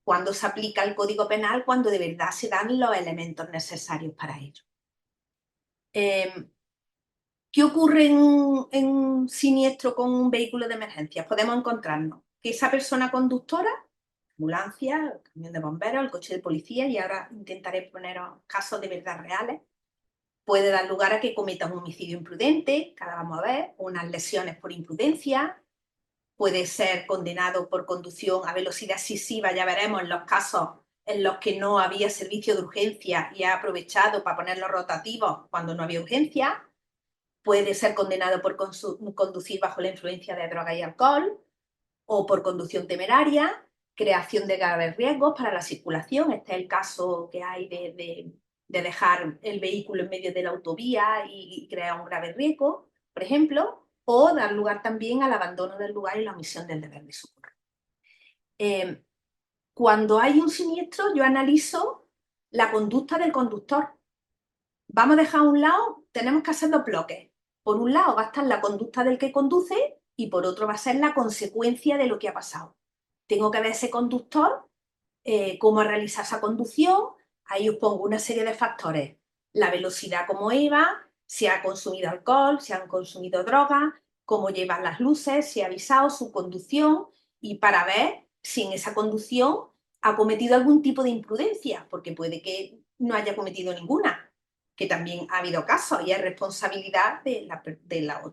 cuándo se aplica el Código Penal, cuándo de verdad se dan los elementos necesarios para ello. ¿Qué ocurre en un siniestro con un vehículo de emergencia? Podemos encontrarnos que esa persona conductora, ambulancia, el camión de bomberos, el coche de policía, y ahora intentaré poneros casos de verdad reales, puede dar lugar a que cometa un homicidio imprudente, que ahora vamos a ver, unas lesiones por imprudencia, puede ser condenado por conducción a velocidad excesiva, ya veremos en los casos en los que no había servicio de urgencia y ha aprovechado para poner los rotativos cuando no había urgencia. Puede ser condenado por conducir bajo la influencia de droga y alcohol, o por conducción temeraria, creación de graves riesgos para la circulación. Este es el caso que hay de dejar el vehículo en medio de la autovía y crear un grave riesgo, por ejemplo, o dar lugar también al abandono del lugar y la omisión del deber de socorro. Cuando hay un siniestro, yo analizo la conducta del conductor. Vamos a dejar a un lado, tenemos que hacer dos bloques. Por un lado va a estar la conducta del que conduce y por otro va a ser la consecuencia de lo que ha pasado. Tengo que ver ese conductor, cómo realiza esa conducción. Ahí os pongo una serie de factores. La velocidad, cómo iba, si ha consumido alcohol, si han consumido drogas, cómo llevan las luces, si ha avisado, su conducción, y para ver si en esa conducción ha cometido algún tipo de imprudencia, porque puede que no haya cometido ninguna, que también ha habido casos y es responsabilidad de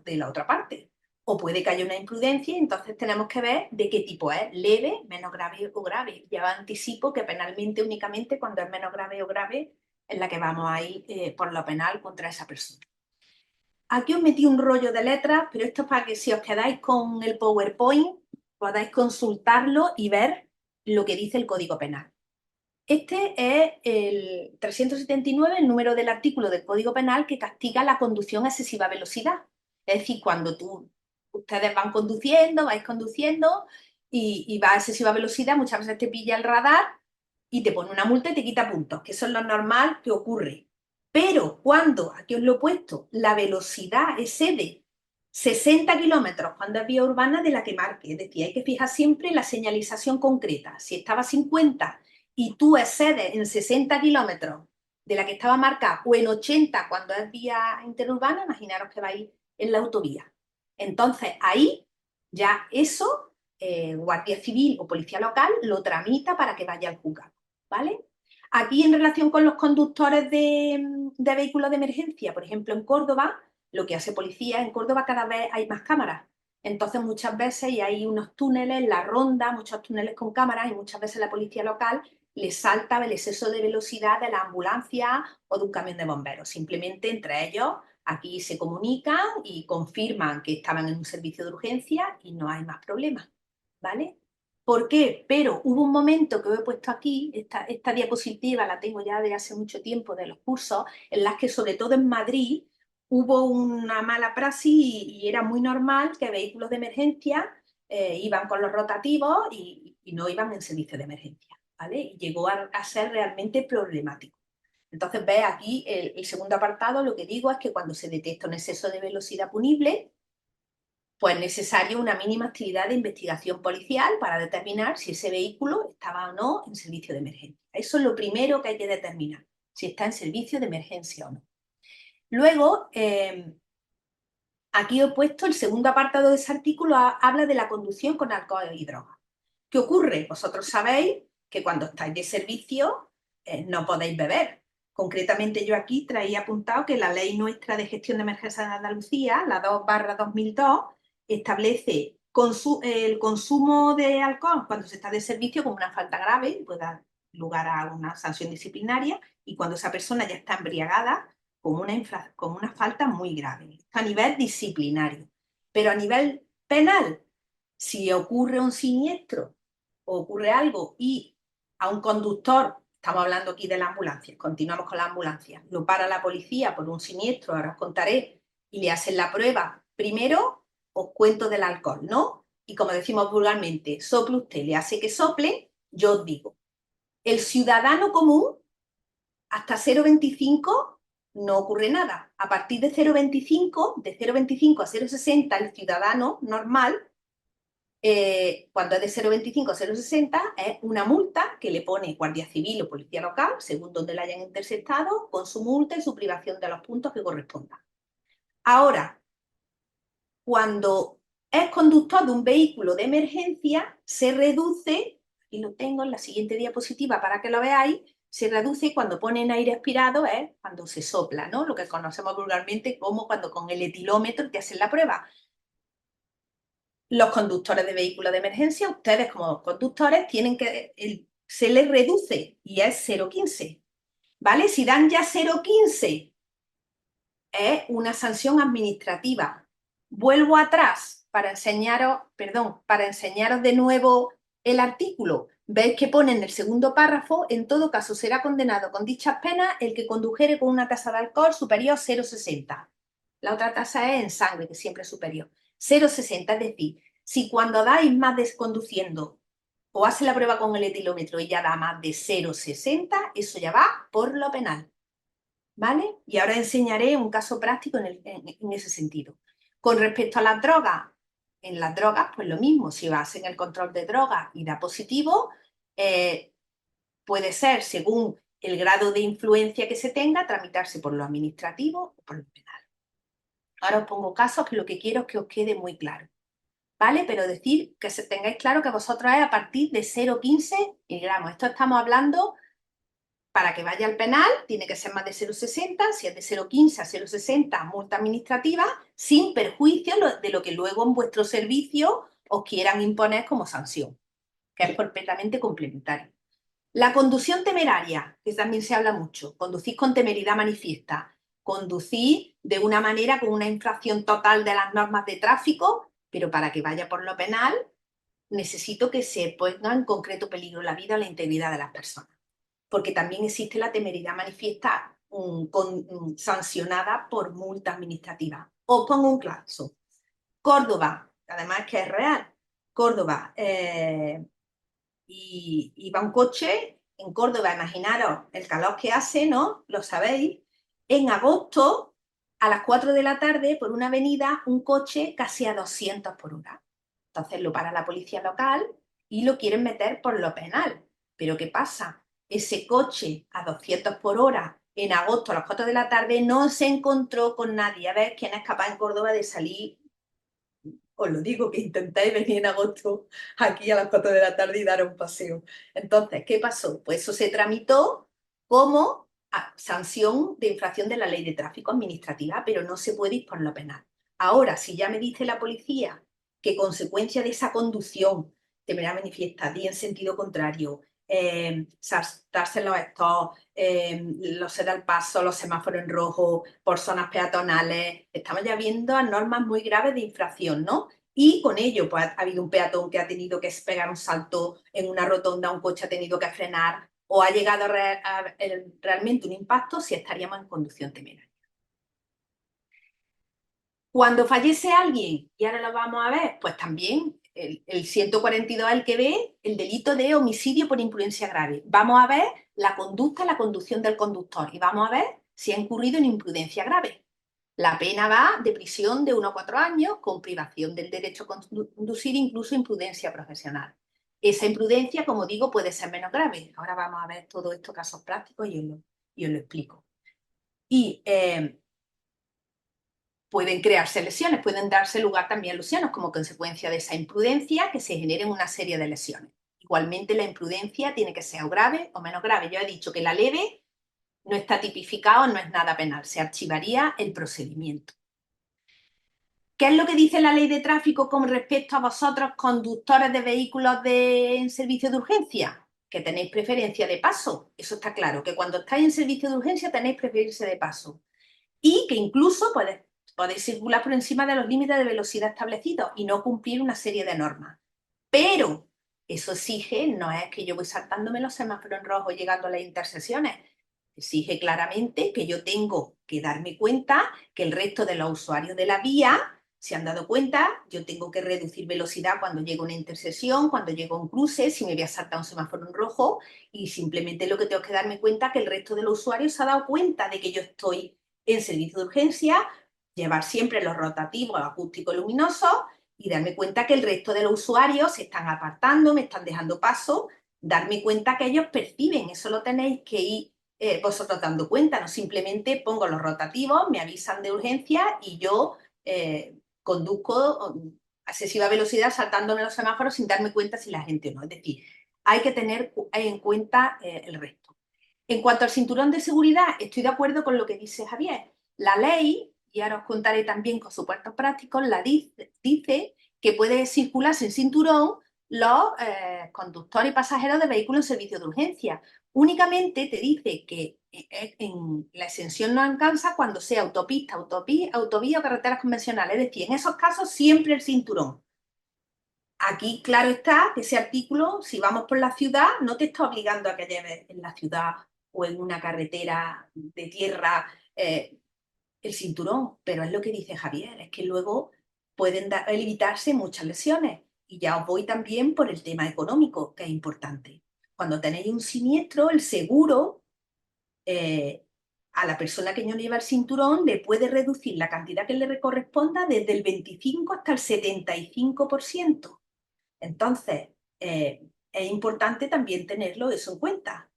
la otra parte. O puede que haya una imprudencia y entonces tenemos que ver de qué tipo es, leve, menos grave o grave. Ya anticipo que penalmente únicamente cuando es menos grave o grave es la que vamos a ir por lo penal contra esa persona. Aquí os metí un rollo de letras, pero esto es para que si os quedáis con el PowerPoint podáis consultarlo y ver lo que dice el Código Penal. Este es el 379, el número del artículo del Código Penal que castiga la conducción a excesiva velocidad. Es decir, cuando ustedes van conduciendo, vais conduciendo y va a excesiva velocidad, muchas veces te pilla el radar y te pone una multa y te quita puntos, que eso es lo normal que ocurre. Pero cuando, aquí os lo he puesto, la velocidad excede 60 kilómetros cuando es vía urbana de la que marque, es decir, hay que fijar siempre la señalización concreta. Si estaba a 50 y tú excedes en 60 kilómetros de la que estaba marcada o en 80 cuando es vía interurbana, imaginaros que vais en la autovía. Entonces ahí ya eso, Guardia Civil o Policía Local lo tramita para que vaya al juzgado, ¿vale? Aquí en relación con los conductores de vehículos de emergencia, por ejemplo en Córdoba, lo que hace policía, en Córdoba cada vez hay más cámaras. Entonces muchas veces, y hay unos túneles, la ronda, muchos túneles con cámaras, y muchas veces la policía local les salta el exceso de velocidad de la ambulancia o de un camión de bomberos. Simplemente entre ellos aquí se comunican y confirman que estaban en un servicio de urgencia y no hay más problemas, ¿vale? ¿Por qué? Pero hubo un momento que os he puesto aquí, esta diapositiva la tengo ya de hace mucho tiempo de los cursos, en las que sobre todo en Madrid hubo una mala praxis y era muy normal que vehículos de emergencia iban con los rotativos y no iban en servicio de emergencia, ¿vale? Y llegó a ser realmente problemático. Entonces, ve aquí el segundo apartado, lo que digo es que cuando se detecta un exceso de velocidad punible, pues es necesaria una mínima actividad de investigación policial para determinar si ese vehículo estaba o no en servicio de emergencia. Eso es lo primero que hay que determinar, si está en servicio de emergencia o no. Luego, aquí he puesto el segundo apartado de ese artículo, habla de la conducción con alcohol y drogas. ¿Qué ocurre? Vosotros sabéis que cuando estáis de servicio no podéis beber. Concretamente yo aquí traía apuntado que la ley nuestra de gestión de emergencia de Andalucía, la 2/2002, establece el consumo de alcohol cuando se está de servicio como una falta grave y puede dar lugar a una sanción disciplinaria, y cuando esa persona ya está embriagada como una falta muy grave. Esto a nivel disciplinario. Pero a nivel penal, si ocurre un siniestro o ocurre algo y a un conductor, estamos hablando aquí de la ambulancia, continuamos con la ambulancia, lo para la policía por un siniestro, ahora os contaré, y le hacen la prueba, primero os cuento del alcohol, ¿no? Y como decimos vulgarmente, sople usted, le hace que sople, yo os digo, el ciudadano común, hasta 0,25 no ocurre nada. A partir de 0,25, de 0,25 a 0,60, el ciudadano normal, cuando es de 0,25 a 0,60, es una multa que le pone Guardia Civil o Policía Local, según donde la hayan interceptado, con su multa y su privación de los puntos que correspondan. Ahora, cuando es conductor de un vehículo de emergencia, se reduce, aquí lo tengo en la siguiente diapositiva para que lo veáis, se reduce cuando ponen aire aspirado, es cuando se sopla, ¿no? Lo que conocemos vulgarmente como cuando con el etilómetro te hacen la prueba. Los conductores de vehículos de emergencia, ustedes como conductores tienen que, se les reduce y es 0,15, ¿vale? Si dan ya 0,15 es una sanción administrativa. Vuelvo atrás para enseñaros, para enseñaros de nuevo el artículo. Veis que pone en el segundo párrafo, en todo caso será condenado con dichas penas el que condujere con una tasa de alcohol superior a 0,60. La otra tasa es en sangre, que siempre es superior. 0,60, es decir, si cuando dais más desconduciendo o hace la prueba con el etilómetro y ya da más de 0,60, eso ya va por lo penal. ¿Vale? Y ahora enseñaré un caso práctico en ese sentido. Con respecto a las drogas, en las drogas, pues lo mismo, si vas en el control de drogas y da positivo, puede ser, según el grado de influencia que se tenga, tramitarse por lo administrativo o por lo penal. Ahora os pongo casos que lo que quiero es que os quede muy claro, ¿vale? Pero decir que tengáis claro que vosotros es a partir de 0,15 miligramos. Esto estamos hablando, para que vaya al penal, tiene que ser más de 0,60, si es de 0,15 a 0,60, multa administrativa, sin perjuicio de lo que luego en vuestro servicio os quieran imponer como sanción, que es completamente complementario. La conducción temeraria, que también se habla mucho, conducir con temeridad manifiesta, conducir de una manera con una infracción total de las normas de tráfico, pero para que vaya por lo penal necesito que se ponga en concreto peligro la vida o la integridad de las personas, porque también existe la temeridad manifiesta sancionada por multa administrativa. Os pongo un caso. Córdoba, además que es real, Córdoba, y va un coche en Córdoba, imaginaros el calor que hace, ¿no? Lo sabéis. En agosto, a las 4 de la tarde, por una avenida, un coche casi a 200 por hora. Entonces lo para la policía local y lo quieren meter por lo penal. Pero ¿qué pasa? Ese coche a 200 por hora en agosto a las 4 de la tarde no se encontró con nadie. A ver quién es capaz en Córdoba de salir. Os lo digo, que intentáis venir en agosto aquí a las 4 de la tarde y dar un paseo. Entonces, ¿qué pasó? Pues eso se tramitó como sanción de infracción de la ley de tráfico administrativa, pero no se puede ir por lo penal. Ahora, si ya me dice la policía que consecuencia de esa conducción temeridad manifiesta, día en sentido contrario, saltarse los stops, los ceda al paso, los semáforos en rojo, por zonas peatonales, estamos ya viendo normas muy graves de infracción, ¿no? Y con ello, pues ha habido un peatón que ha tenido que pegar un salto en una rotonda, un coche ha tenido que frenar, o ha llegado realmente un impacto, si estaríamos en conducción temeraria. Cuando fallece alguien, y ahora lo vamos a ver, pues también el 142 es el que ve el delito de homicidio por imprudencia grave. Vamos a ver la conducta, la conducción del conductor y vamos a ver si ha incurrido en imprudencia grave. La pena va de prisión de 1 a 4 años con privación del derecho a conducir, incluso imprudencia profesional. Esa imprudencia, como digo, puede ser menos grave. Ahora vamos a ver todo esto, casos prácticos, y os lo explico. Y pueden crearse lesiones, pueden darse lugar también lesiones como consecuencia de esa imprudencia, que se generen una serie de lesiones. Igualmente la imprudencia tiene que ser o grave o menos grave. Yo he dicho que la leve no está tipificado, no es nada penal, se archivaría el procedimiento. ¿Qué es lo que dice la ley de tráfico con respecto a vosotros, conductores de vehículos en servicio de urgencia? Que tenéis preferencia de paso. Eso está claro, que cuando estáis en servicio de urgencia tenéis preferencia de paso. Y que incluso podéis circular por encima de los límites de velocidad establecidos y no cumplir una serie de normas. Pero eso exige, no es que yo voy saltándome los semáforos en rojo llegando a las intersecciones, exige claramente que yo tengo que darme cuenta que el resto de los usuarios de la vía se han dado cuenta, yo tengo que reducir velocidad cuando llego a una intersección, cuando llego a un cruce, si me voy a saltar un semáforo en rojo, y simplemente lo que tengo que darme cuenta es que el resto de los usuarios se ha dado cuenta de que yo estoy en servicio de urgencia, llevar siempre los rotativos acústicos luminosos y darme cuenta que el resto de los usuarios se están apartando, me están dejando paso, darme cuenta que ellos perciben, eso lo tenéis que ir vosotros dando cuenta, no simplemente pongo los rotativos, me avisan de urgencia y yo conduzco a excesiva velocidad saltándome los semáforos sin darme cuenta si la gente o no. Es decir, hay que tener en cuenta el resto. En cuanto al cinturón de seguridad, estoy de acuerdo con lo que dice Javier. La ley, y ahora os contaré también con supuestos prácticos, dice que puede circular sin cinturón los conductores y pasajeros de vehículos en servicio de urgencia. Únicamente te dice que en la exención no alcanza cuando sea autopista, autovía o carreteras convencionales. Es decir, en esos casos siempre el cinturón. Aquí, claro está, que ese artículo, si vamos por la ciudad, no te está obligando a que lleves en la ciudad o en una carretera de tierra el cinturón, pero es lo que dice Javier, es que luego pueden evitarse muchas lesiones. Y ya os voy también por el tema económico, que es importante. Cuando tenéis un siniestro, el seguro a la persona que no lleva el cinturón le puede reducir la cantidad que le corresponda desde el 25 hasta el 75%. Entonces, es importante también tenerlo eso en cuenta.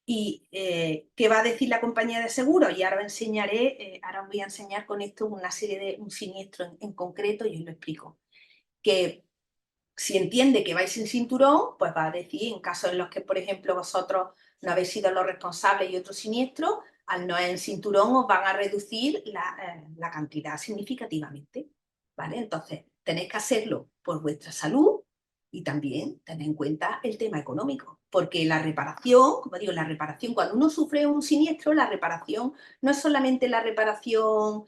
¿Y qué va a decir la compañía de seguros? Y ahora os enseñaré, ahora os voy a enseñar con esto una serie de un siniestro en concreto y os lo explico. Que si entiende que vais sin cinturón, pues va a decir, en casos en los que, por ejemplo, vosotros no habéis sido los responsables y otro siniestro, al no en cinturón os van a reducir la cantidad significativamente, ¿vale? Entonces, tenéis que hacerlo por vuestra salud y también tener en cuenta el tema económico, porque la reparación, como digo, la reparación, cuando uno sufre un siniestro, la reparación no es solamente la reparación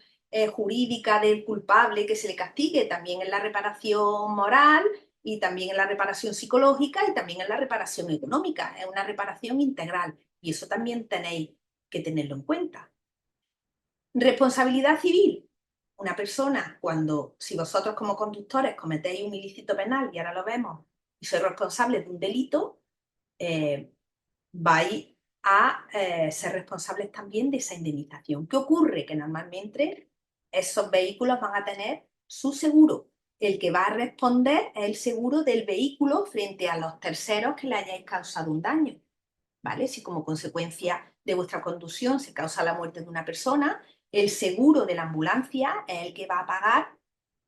jurídica del culpable que se le castigue, también es la reparación moral y también en la reparación psicológica y también en la reparación económica. Es una reparación integral y eso también tenéis que tenerlo en cuenta. Responsabilidad civil. Una persona, si vosotros como conductores cometéis un ilícito penal, y ahora lo vemos, y sois responsables de un delito, vais a ser responsables también de esa indemnización. ¿Qué ocurre? Que normalmente esos vehículos van a tener su seguro. El que va a responder es el seguro del vehículo frente a los terceros que le hayáis causado un daño, ¿vale? Si como consecuencia de vuestra conducción se causa la muerte de una persona, el seguro de la ambulancia es el que va a pagar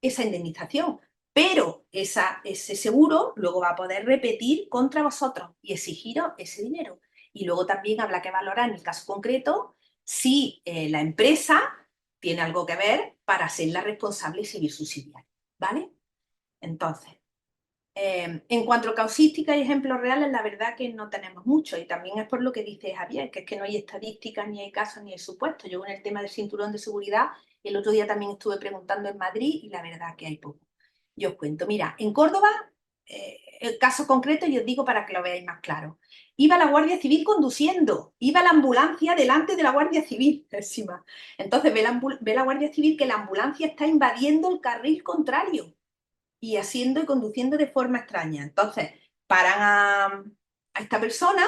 esa indemnización. Pero ese seguro luego va a poder repetir contra vosotros y exigiros ese dinero. Y luego también habrá que valorar en el caso concreto si la empresa tiene algo que ver para ser la responsable civil subsidiaria, ¿vale? Entonces, en cuanto a causística y ejemplos reales, la verdad que no tenemos mucho y también es por lo que dice Javier, que es que no hay estadísticas, ni hay casos, ni hay supuestos. Yo con el tema del cinturón de seguridad, el otro día también estuve preguntando en Madrid y la verdad que hay poco. Yo os cuento, mira, en Córdoba, el caso concreto, y os digo para que lo veáis más claro. Iba la Guardia Civil conduciendo, iba la ambulancia delante de la Guardia Civil, encima. Entonces ve la Guardia Civil que la ambulancia está invadiendo el carril contrario y haciendo y conduciendo de forma extraña. Entonces, paran a esta persona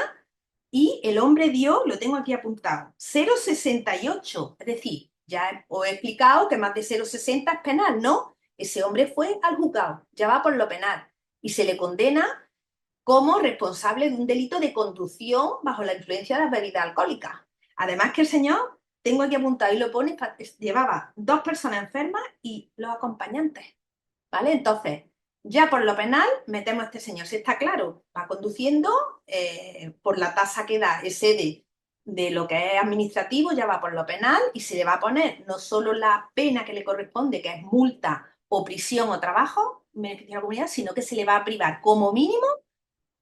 y el hombre dio, lo tengo aquí apuntado, 0,68. Es decir, ya os he explicado que más de 0,60 es penal, ¿no? Ese hombre fue al juzgado, ya va por lo penal y se le condena como responsable de un delito de conducción bajo la influencia de las bebidas alcohólicas. Además que el señor, tengo aquí apuntado y lo pone, llevaba 2 personas enfermas y los acompañantes. ¿Vale? Entonces, ya por lo penal, metemos a este señor. Si está claro, va conduciendo, por la tasa que da, excede de lo que es administrativo, ya va por lo penal y se le va a poner no solo la pena que le corresponde, que es multa o prisión o trabajo, beneficio de la comunidad, sino que se le va a privar como mínimo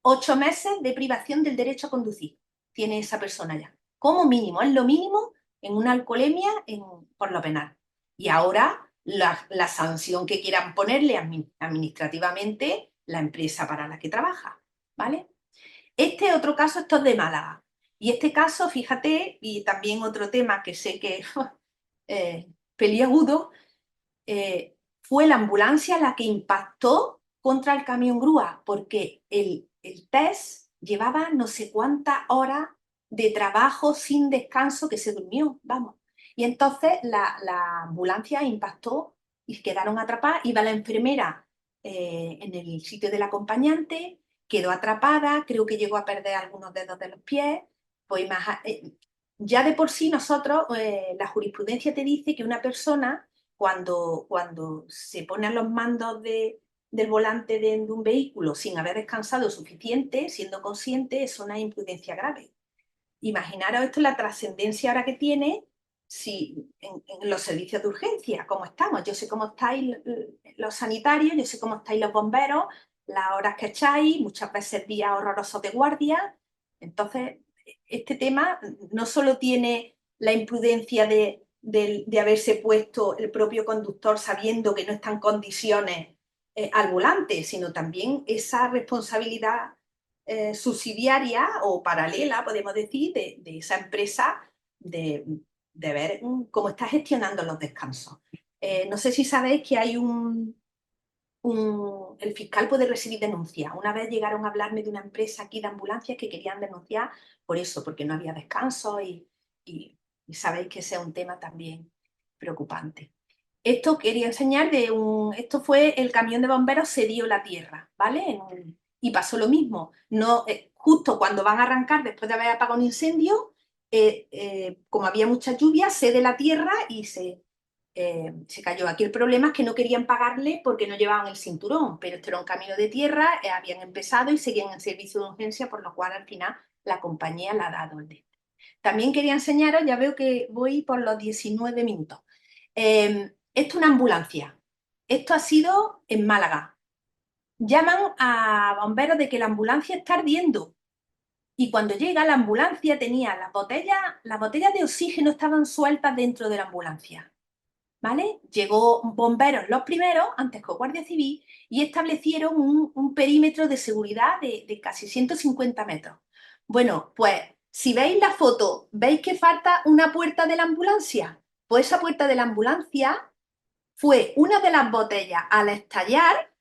8 meses de privación del derecho a conducir. Tiene esa persona ya. Como mínimo, es lo mínimo en una alcoholemia por lo penal. Y ahora la sanción que quieran ponerle administrativamente la empresa para la que trabaja, ¿vale? Este otro caso, esto es de Málaga. Y este caso, fíjate, y también otro tema que sé que es peliagudo, fue la ambulancia la que impactó contra el camión grúa, porque el test llevaba no sé cuántas horas de trabajo sin descanso que se durmió, vamos. Y entonces la ambulancia impactó y quedaron atrapadas. Iba la enfermera en el sitio del acompañante, quedó atrapada, creo que llegó a perder algunos dedos de los pies. Pues ya de por sí nosotros, la jurisprudencia te dice que una persona cuando se pone a los mandos del volante de un vehículo sin haber descansado suficiente, siendo consciente, es una imprudencia grave. Imaginaros esto, la trascendencia ahora que tiene si en los servicios de urgencia, cómo estamos. Yo sé cómo estáis los sanitarios, yo sé cómo estáis los bomberos, las horas que echáis, muchas veces días horrorosos de guardia. Entonces, este tema no solo tiene la imprudencia de haberse puesto el propio conductor sabiendo que no está en condiciones al volante, sino también esa responsabilidad subsidiaria o paralela, podemos decir, de esa empresa de ver cómo está gestionando los descansos. No sé si sabéis que hay el fiscal puede recibir denuncias. Una vez llegaron a hablarme de una empresa aquí de ambulancias que querían denunciar por eso, porque no había descanso y sabéis que ese es un tema también preocupante. Esto quería enseñar esto fue el camión de bomberos se dio la tierra, ¿vale? Y pasó lo mismo. No, justo cuando van a arrancar, después de haber apagado un incendio, como había mucha lluvia, cede la tierra y se cayó. Aquí el problema es que no querían pagarle porque no llevaban el cinturón, pero esto era un camino de tierra, habían empezado y seguían en servicio de urgencia, por lo cual al final la compañía la ha dado el de. También quería enseñaros, ya veo que voy por los 19 minutos. Esto es una ambulancia. Esto ha sido en Málaga. Llaman a bomberos de que la ambulancia está ardiendo. Y cuando llega la ambulancia tenía las botellas de oxígeno estaban sueltas dentro de la ambulancia. ¿Vale? Llegó bomberos los primeros, antes que Guardia Civil, y establecieron un perímetro de seguridad de casi 150 metros. Bueno, pues si veis la foto, ¿veis que falta una puerta de la ambulancia? Pues esa puerta de la ambulancia fue una de las botellas al estallar,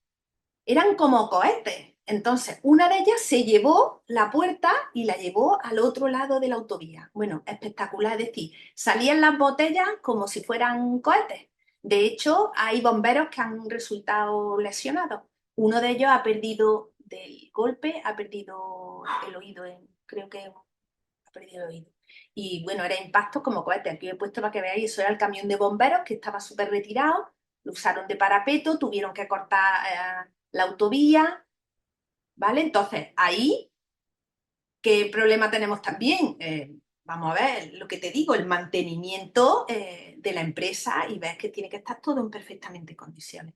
eran como cohetes. Entonces, una de ellas se llevó la puerta y la llevó al otro lado de la autovía. Bueno, espectacular, es decir, salían las botellas como si fueran cohetes. De hecho, hay bomberos que han resultado lesionados. Uno de ellos ha perdido del golpe, ha perdido el oído, creo que ha perdido el oído. Y bueno, era impacto como cohetes. Aquí he puesto para que veáis, eso era el camión de bomberos que estaba súper retirado, lo usaron de parapeto, tuvieron que cortar la autovía, ¿vale? Entonces, ahí, ¿qué problema tenemos también? Vamos a ver, lo que te digo, el mantenimiento de la empresa y ves que tiene que estar todo en perfectamente condiciones.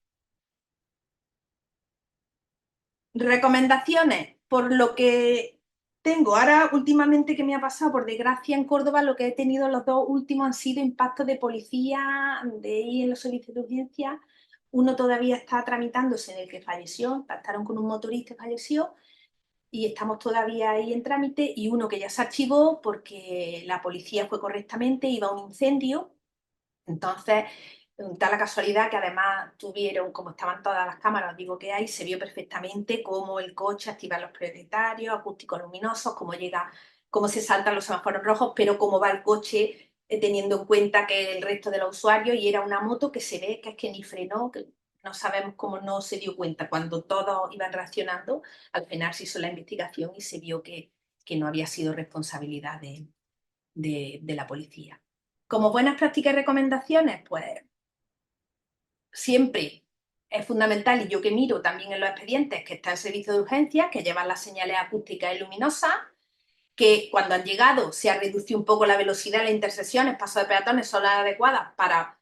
Recomendaciones, por lo que tengo ahora últimamente que me ha pasado, por desgracia en Córdoba, lo que he tenido los dos últimos han sido impactos de policía, de ir en los servicios de urgencia. Uno todavía está tramitándose en el que falleció, impactaron con un motorista y falleció, y estamos todavía ahí en trámite, y uno que ya se archivó porque la policía fue correctamente, iba a un incendio, entonces da la casualidad que además tuvieron, como estaban todas las cámaras, digo que hay, se vio perfectamente cómo el coche activa los prioritarios, acústicos luminosos, cómo llega, cómo se saltan los semáforos rojos, pero cómo va el coche teniendo en cuenta que el resto de los usuarios, y era una moto que se ve que es que ni frenó, que no sabemos cómo no se dio cuenta. Cuando todos iban reaccionando, al final se hizo la investigación y se vio que no había sido responsabilidad de la policía. Como buenas prácticas y recomendaciones, pues siempre es fundamental, y yo que miro también en los expedientes, que está en servicio de urgencias, que llevan las señales acústicas y luminosas, que cuando han llegado se ha reducido un poco la velocidad, las intersecciones, pasos de peatones son las adecuadas para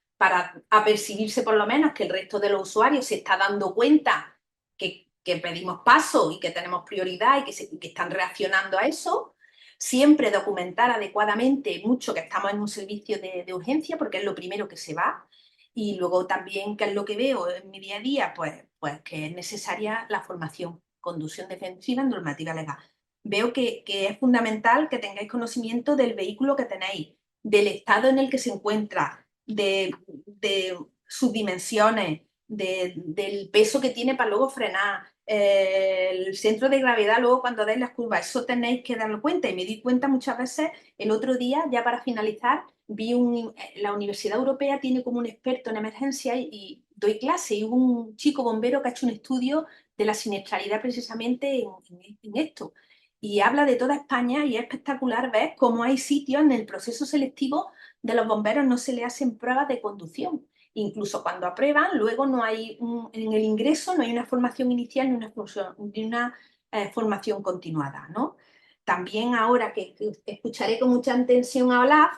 apercibirse por lo menos que el resto de los usuarios se está dando cuenta que pedimos paso y que tenemos prioridad y que están reaccionando a eso. Siempre documentar adecuadamente mucho que estamos en un servicio de urgencia, porque es lo primero que se va. Y luego también, ¿qué es lo que veo en mi día a día? Pues que es necesaria la formación, conducción defensiva en normativa legal. Veo que es fundamental que tengáis conocimiento del vehículo que tenéis, del estado en el que se encuentra, de sus dimensiones, del peso que tiene para luego frenar, el centro de gravedad luego cuando dais las curvas, eso tenéis que darlo cuenta. Y me di cuenta muchas veces, el otro día, ya para finalizar, la Universidad Europea tiene como un experto en emergencia y doy clase, y hubo un chico bombero que ha hecho un estudio de la siniestralidad precisamente en esto. Y habla de toda España y es espectacular ver cómo hay sitios en el proceso selectivo de los bomberos no se le hacen pruebas de conducción. Incluso cuando aprueban, luego no hay en el ingreso no hay una formación inicial ni una formación continuada, ¿no? También ahora que escucharé con mucha atención a Olaf,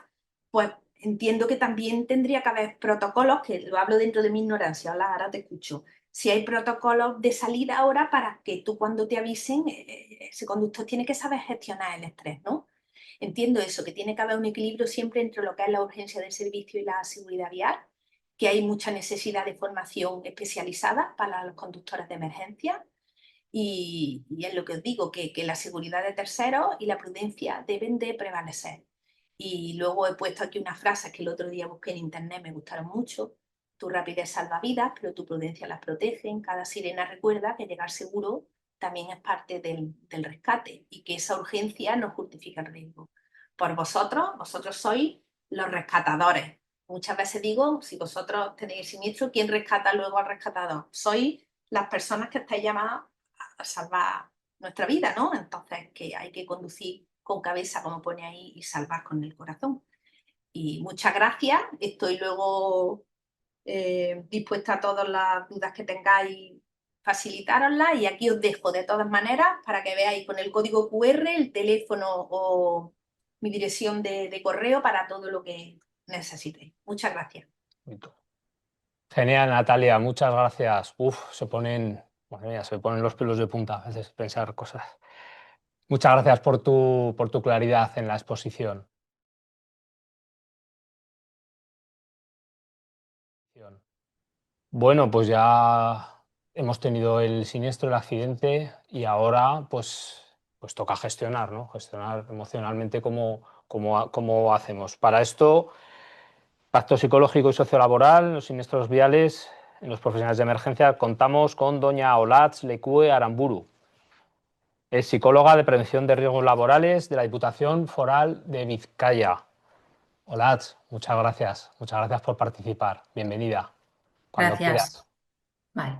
pues entiendo que también tendría que haber protocolos, que lo hablo dentro de mi ignorancia, Olaf, ahora te escucho. Si hay protocolos de salida ahora para que tú cuando te avisen, ese conductor tiene que saber gestionar el estrés, ¿no? Entiendo eso, que tiene que haber un equilibrio siempre entre lo que es la urgencia del servicio y la seguridad vial, que hay mucha necesidad de formación especializada para los conductores de emergencia, y es lo que os digo, que la seguridad de terceros y la prudencia deben de prevalecer. Y luego he puesto aquí unas frases que el otro día busqué en internet, me gustaron mucho, Tu rapidez salva vidas, pero tu prudencia las protege. En cada sirena recuerda que llegar seguro también es parte del rescate y que esa urgencia no justifica el riesgo. Por vosotros sois los rescatadores. Muchas veces digo, si vosotros tenéis el siniestro, ¿quién rescata luego al rescatador? Sois las personas que estáis llamadas a salvar nuestra vida, ¿no? Entonces, que hay que conducir con cabeza, como pone ahí, y salvar con el corazón. Y muchas gracias. Estoy luego dispuesta a todas las dudas que tengáis, facilitároslas, y aquí os dejo de todas maneras para que veáis con el código QR el teléfono o mi dirección de correo para todo lo que necesitéis. Muchas gracias. Genial, Natalia, muchas gracias. Madre mía, se ponen los pelos de punta a veces pensar cosas. Muchas gracias por tu claridad en la exposición. Bueno, pues ya hemos tenido el siniestro, el accidente, y ahora pues toca gestionar, ¿no? Gestionar emocionalmente cómo hacemos. Para esto, pacto psicológico y sociolaboral, los siniestros viales, en los profesionales de emergencia, contamos con doña Olatz Lekue Aramburu. Es psicóloga de prevención de riesgos laborales de la Diputación Foral de Vizcaya. Olatz, muchas gracias. Muchas gracias por participar. Bienvenida. Cuando Gracias. quieras. Vale.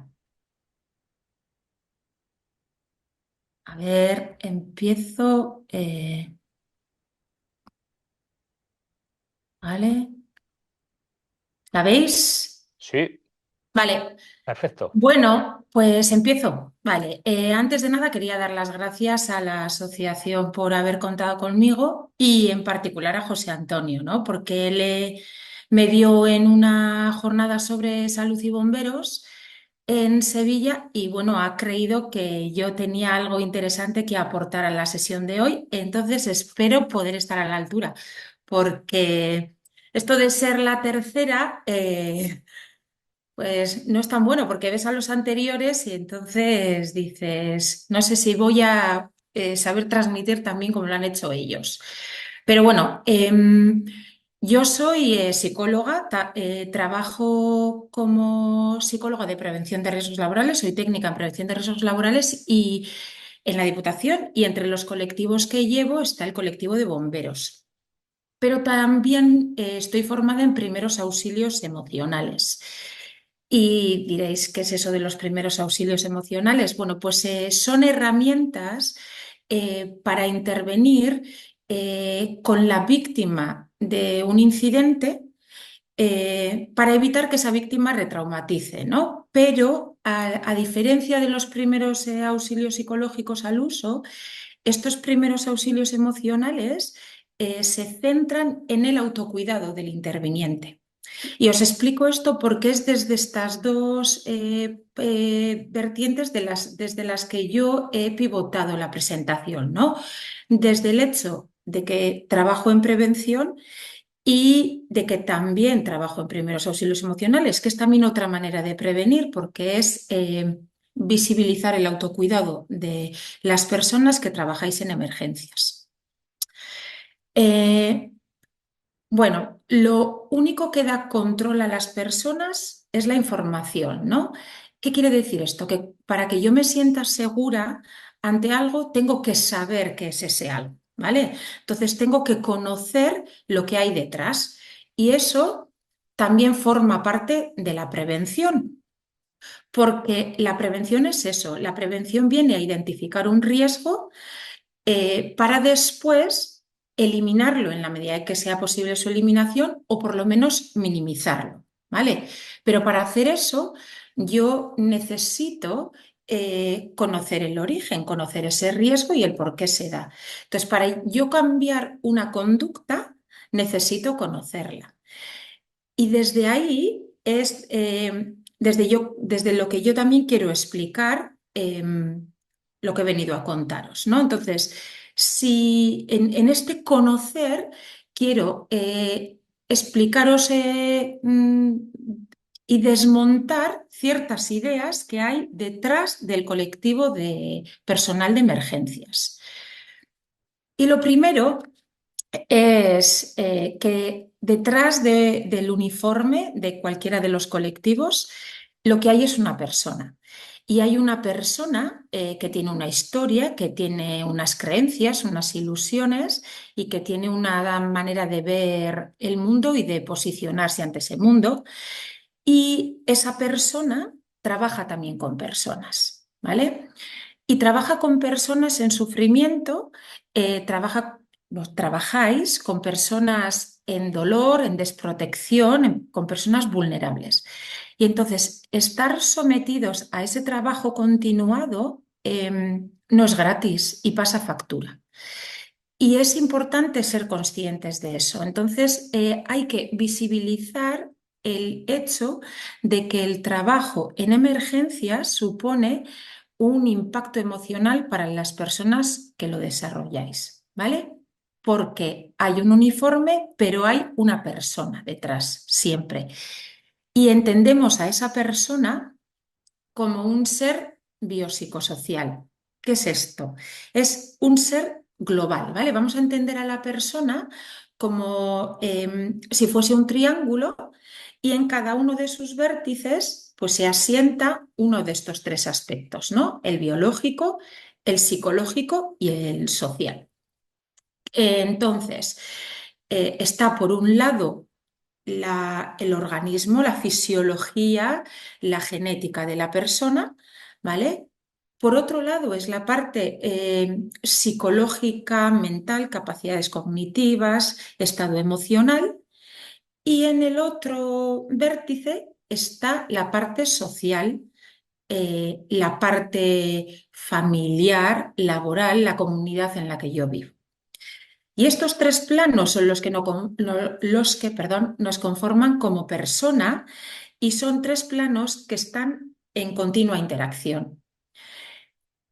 A ver, empiezo. ¿Vale? ¿La veis? Sí, Vale. perfecto. Bueno, pues empiezo. Vale. Antes de nada quería dar las gracias a la asociación por haber contado conmigo y en particular a José Antonio, ¿no? Porque él me dio en una jornada sobre salud y bomberos en Sevilla y bueno, ha creído que yo tenía algo interesante que aportar a la sesión de hoy, entonces espero poder estar a la altura, porque esto de ser la tercera, pues no es tan bueno, porque ves a los anteriores y entonces dices, no sé si voy a saber transmitir también como lo han hecho ellos. Pero bueno, yo soy psicóloga, trabajo como psicóloga de prevención de riesgos laborales, soy técnica en prevención de riesgos laborales y en la Diputación, y entre los colectivos que llevo está el colectivo de bomberos. Pero también estoy formada en primeros auxilios emocionales. Y diréis, ¿qué es eso de los primeros auxilios emocionales? Bueno, pues son herramientas para intervenir con la víctima de un incidente para evitar que esa víctima retraumatice, ¿no? Pero a diferencia de los primeros auxilios psicológicos al uso, estos primeros auxilios emocionales se centran en el autocuidado del interviniente. Y os explico esto porque es desde estas dos vertientes desde las que yo he pivotado la presentación, ¿no? Desde el hecho de que trabajo en prevención y de que también trabajo en primeros auxilios emocionales, que es también otra manera de prevenir, porque es visibilizar el autocuidado de las personas que trabajáis en emergencias. Bueno, lo único que da control a las personas es la información, ¿no? ¿Qué quiere decir esto? Que para que yo me sienta segura ante algo, tengo que saber qué es ese algo, ¿vale? Entonces tengo que conocer lo que hay detrás y eso también forma parte de la prevención, porque la prevención es eso, la prevención viene a identificar un riesgo para después eliminarlo en la medida que sea posible su eliminación o por lo menos minimizarlo, ¿vale? Pero para hacer eso yo necesito conocer el origen, conocer ese riesgo y el por qué se da. Entonces, para yo cambiar una conducta, necesito conocerla. Y desde ahí es desde lo que yo también quiero explicar lo que he venido a contaros, ¿no? Entonces, si en este conocer quiero explicaros y desmontar ciertas ideas que hay detrás del colectivo de personal de emergencias. Y lo primero es que detrás del uniforme de cualquiera de los colectivos, lo que hay es una persona. Y hay una persona que tiene una historia, que tiene unas creencias, unas ilusiones y que tiene una manera de ver el mundo y de posicionarse ante ese mundo. Y esa persona trabaja también con personas, ¿vale? Y trabaja con personas en sufrimiento, trabajáis con personas en dolor, en desprotección, con personas vulnerables. Y entonces, estar sometidos a ese trabajo continuado no es gratis y pasa factura. Y es importante ser conscientes de eso. Entonces, hay que visibilizar el hecho de que el trabajo en emergencias supone un impacto emocional para las personas que lo desarrolláis, ¿vale? Porque hay un uniforme, pero hay una persona detrás, siempre. Y entendemos a esa persona como un ser biopsicosocial. ¿Qué es esto? Es un ser global, ¿vale? Vamos a entender a la persona como si fuese un triángulo y en cada uno de sus vértices pues se asienta uno de estos tres aspectos, ¿no? El biológico, el psicológico y el social. Entonces, está por un lado el organismo, la fisiología, la genética de la persona, ¿vale? Por otro lado, es la parte psicológica, mental, capacidades cognitivas, estado emocional. Y en el otro vértice está la parte social, la parte familiar, laboral, la comunidad en la que yo vivo. Y estos tres planos son los que, nos conforman como persona y son tres planos que están en continua interacción.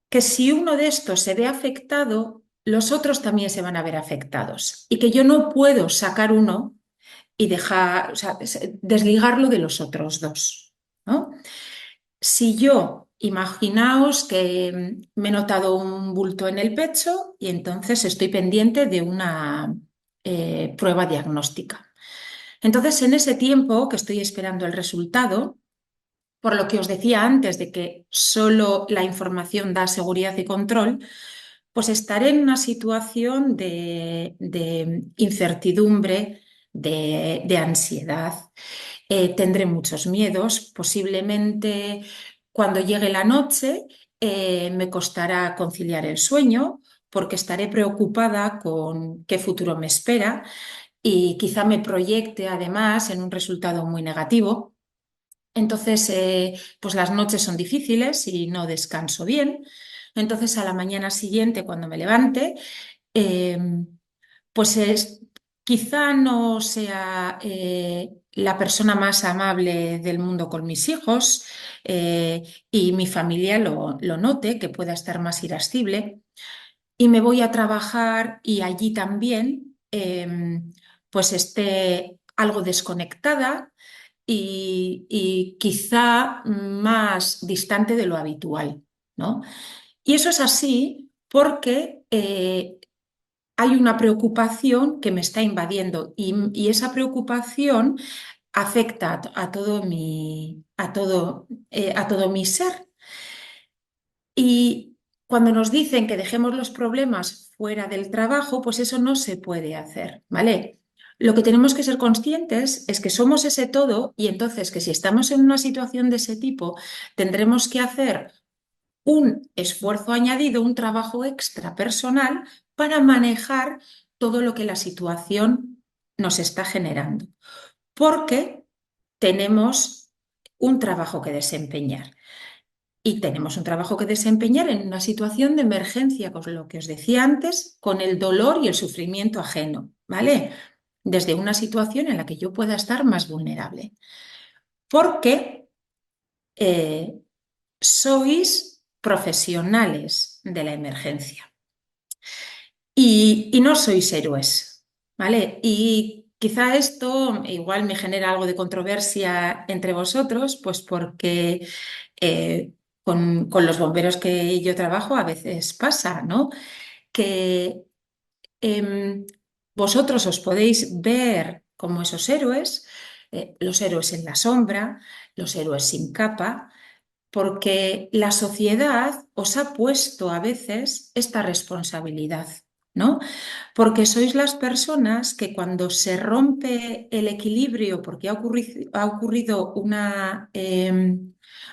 Que si uno de estos se ve afectado, los otros también se van a ver afectados y que yo no puedo sacar uno y dejar, o sea, desligarlo de los otros dos, ¿no? Si yo, imaginaos que me he notado un bulto en el pecho y entonces estoy pendiente de una prueba diagnóstica. Entonces, en ese tiempo que estoy esperando el resultado, por lo que os decía antes de que solo la información da seguridad y control, pues estaré en una situación de incertidumbre, de ansiedad. Tendré muchos miedos, posiblemente cuando llegue la noche me costará conciliar el sueño porque estaré preocupada con qué futuro me espera y quizá me proyecte además en un resultado muy negativo. Entonces, pues las noches son difíciles y no descanso bien. Entonces, a la mañana siguiente, cuando me levante, eh, pues quizá no sea la persona más amable del mundo con mis hijos y mi familia lo note, que pueda estar más irascible. Y me voy a trabajar y allí también pues esté algo desconectada y quizá más distante de lo habitual, ¿no? Y eso es así porque hay una preocupación que me está invadiendo y esa preocupación afecta a todo mi ser. Y cuando nos dicen que dejemos los problemas fuera del trabajo, pues eso no se puede hacer, ¿vale? Lo que tenemos que ser conscientes es que somos ese todo y entonces que si estamos en una situación de ese tipo, tendremos que hacer un esfuerzo añadido, un trabajo extra personal para manejar todo lo que la situación nos está generando, porque tenemos un trabajo que desempeñar. Y tenemos un trabajo que desempeñar en una situación de emergencia, con lo que os decía antes, con el dolor y el sufrimiento ajeno, ¿vale? Desde una situación en la que yo pueda estar más vulnerable. Porque sois profesionales de la emergencia y no sois héroes, ¿vale? Y quizá esto igual me genera algo de controversia entre vosotros, pues porque con los bomberos que yo trabajo a veces pasa, ¿no? Que vosotros os podéis ver como esos héroes, los héroes en la sombra, los héroes sin capa, porque la sociedad os ha puesto a veces esta responsabilidad, ¿no? Porque sois las personas que cuando se rompe el equilibrio, porque ha ocurrido una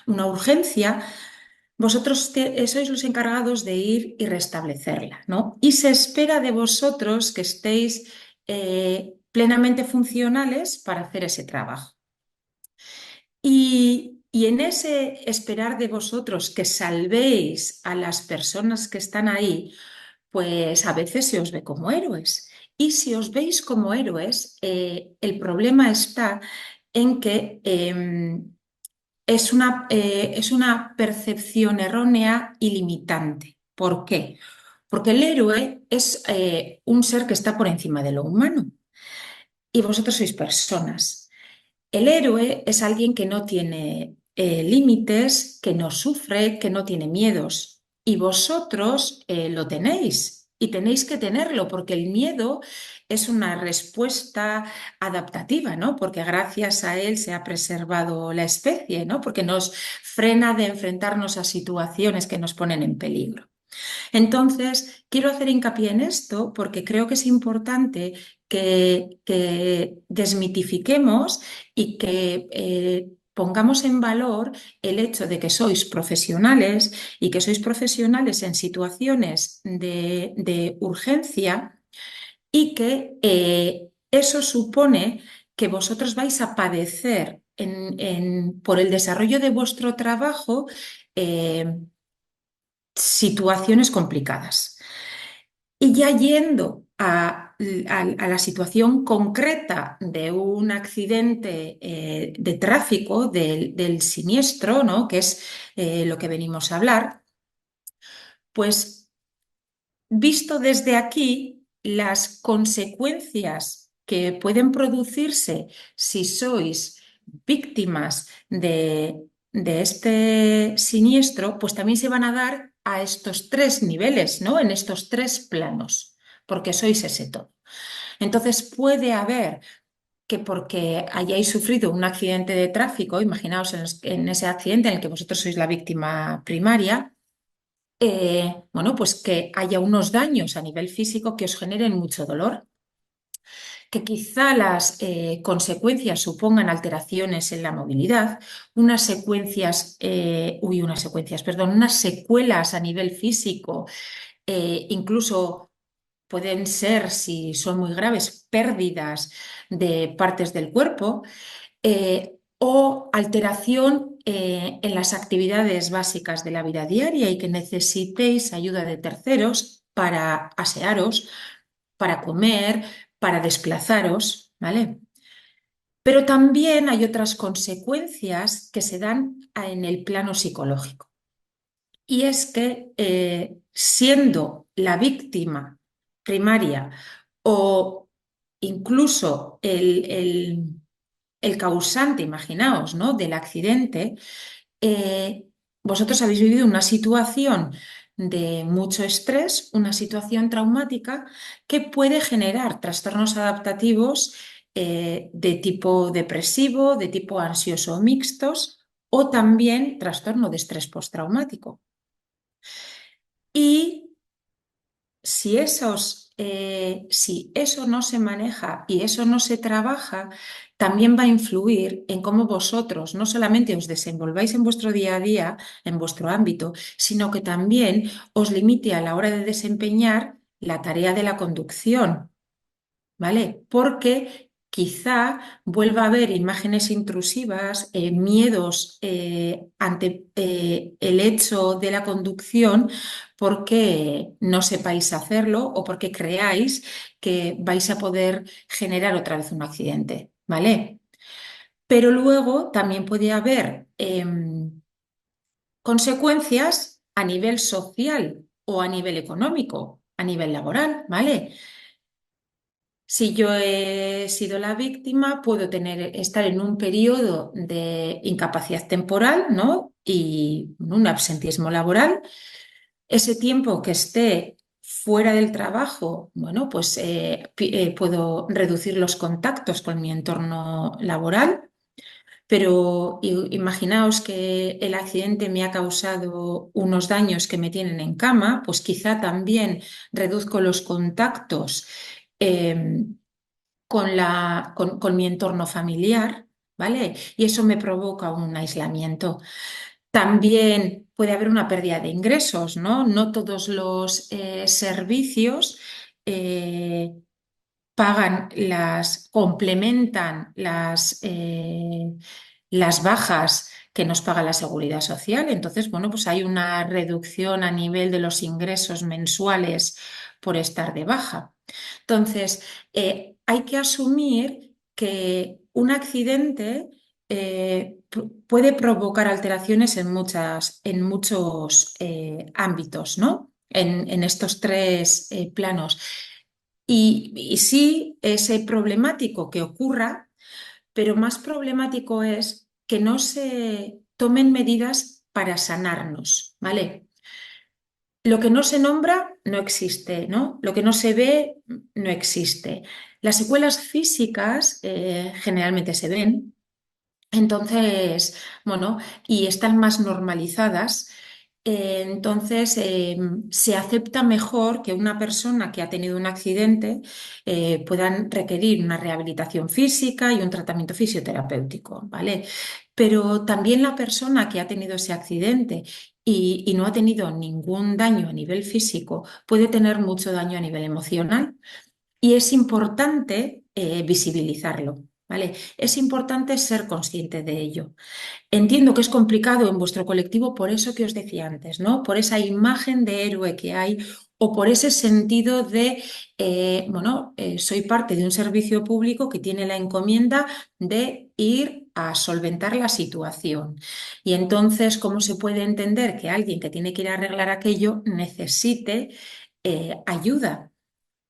urgencia, vosotros sois los encargados de ir y restablecerla, ¿no? Y se espera de vosotros que estéis plenamente funcionales para hacer ese trabajo. Y en ese esperar de vosotros que salvéis a las personas que están ahí, pues a veces se os ve como héroes. Y si os veis como héroes, el problema está en que es una percepción errónea y limitante. ¿Por qué? Porque el héroe es un ser que está por encima de lo humano y vosotros sois personas. El héroe es alguien que no tiene límites, que no sufre, que no tiene miedos. Y vosotros lo tenéis y tenéis que tenerlo porque el miedo es una respuesta adaptativa, ¿no? Porque gracias a él se ha preservado la especie, ¿no? Porque nos frena de enfrentarnos a situaciones que nos ponen en peligro. Entonces, quiero hacer hincapié en esto porque creo que es importante que desmitifiquemos y que pongamos en valor el hecho de que sois profesionales y que sois profesionales en situaciones de urgencia y que eso supone que vosotros vais a padecer por el desarrollo de vuestro trabajo situaciones complicadas. Y ya yendo a la situación concreta de un accidente de tráfico, del siniestro, ¿no? Que es lo que venimos a hablar, pues visto desde aquí, las consecuencias que pueden producirse si sois víctimas de este siniestro, pues también se van a dar a estos tres niveles, ¿no? En estos tres planos, porque sois ese todo. Entonces puede haber que porque hayáis sufrido un accidente de tráfico, imaginaos en ese accidente en el que vosotros sois la víctima primaria, bueno, pues que haya unos daños a nivel físico que os generen mucho dolor, que quizá las consecuencias supongan alteraciones en la movilidad, unas secuelas a nivel físico, incluso pueden ser, si son muy graves, pérdidas de partes del cuerpo o alteración en las actividades básicas de la vida diaria y que necesitéis ayuda de terceros para asearos, para comer, para desplazaros, ¿vale? Pero también hay otras consecuencias que se dan en el plano psicológico. Y es que siendo la víctima primaria o incluso el causante, imaginaos, ¿no? Del accidente, vosotros habéis vivido una situación de mucho estrés, una situación traumática que puede generar trastornos adaptativos de tipo depresivo, de tipo ansioso o mixtos, o también trastorno de estrés postraumático. Y si eso no se maneja y eso no se trabaja, también va a influir en cómo vosotros no solamente os desenvolváis en vuestro día a día, en vuestro ámbito, sino que también os limite a la hora de desempeñar la tarea de la conducción, ¿vale? Porque quizá vuelva a haber imágenes intrusivas, miedos ante el hecho de la conducción porque no sepáis hacerlo o porque creáis que vais a poder generar otra vez un accidente, ¿vale? Pero luego también puede haber consecuencias a nivel social o a nivel económico, a nivel laboral, ¿vale? Si yo he sido la víctima, puedo estar en un periodo de incapacidad temporal, ¿no? Y un absentismo laboral. Ese tiempo que esté fuera del trabajo, bueno, pues puedo reducir los contactos con mi entorno laboral, pero imaginaos que el accidente me ha causado unos daños que me tienen en cama, pues quizá también reduzco los contactos eh, con mi entorno familiar, ¿vale? Y eso me provoca un aislamiento. También puede haber una pérdida de ingresos, ¿no? No todos los servicios eh, complementan las bajas que nos paga la Seguridad Social. Entonces, bueno, pues hay una reducción a nivel de los ingresos mensuales por estar de baja. Entonces, hay que asumir que un accidente puede provocar alteraciones en muchos ámbitos, ¿no? En estos tres planos. Y sí, es problemático que ocurra, pero más problemático es que no se tomen medidas para sanarnos, ¿vale? Lo que no se nombra no existe, ¿no? Lo que no se ve no existe. Las secuelas físicas generalmente se ven, entonces, bueno, y están más normalizadas. Entonces, se acepta mejor que una persona que ha tenido un accidente pueda requerir una rehabilitación física y un tratamiento fisioterapéutico, ¿vale? Pero también la persona que ha tenido ese accidente y no ha tenido ningún daño a nivel físico puede tener mucho daño a nivel emocional y es importante visibilizarlo, ¿vale? Es importante ser consciente de ello. Entiendo que es complicado en vuestro colectivo por eso que os decía antes, ¿no? Por esa imagen de héroe que hay o por ese sentido de, soy parte de un servicio público que tiene la encomienda de ir a solventar la situación. Y entonces, ¿cómo se puede entender que alguien que tiene que ir a arreglar aquello necesite ayuda?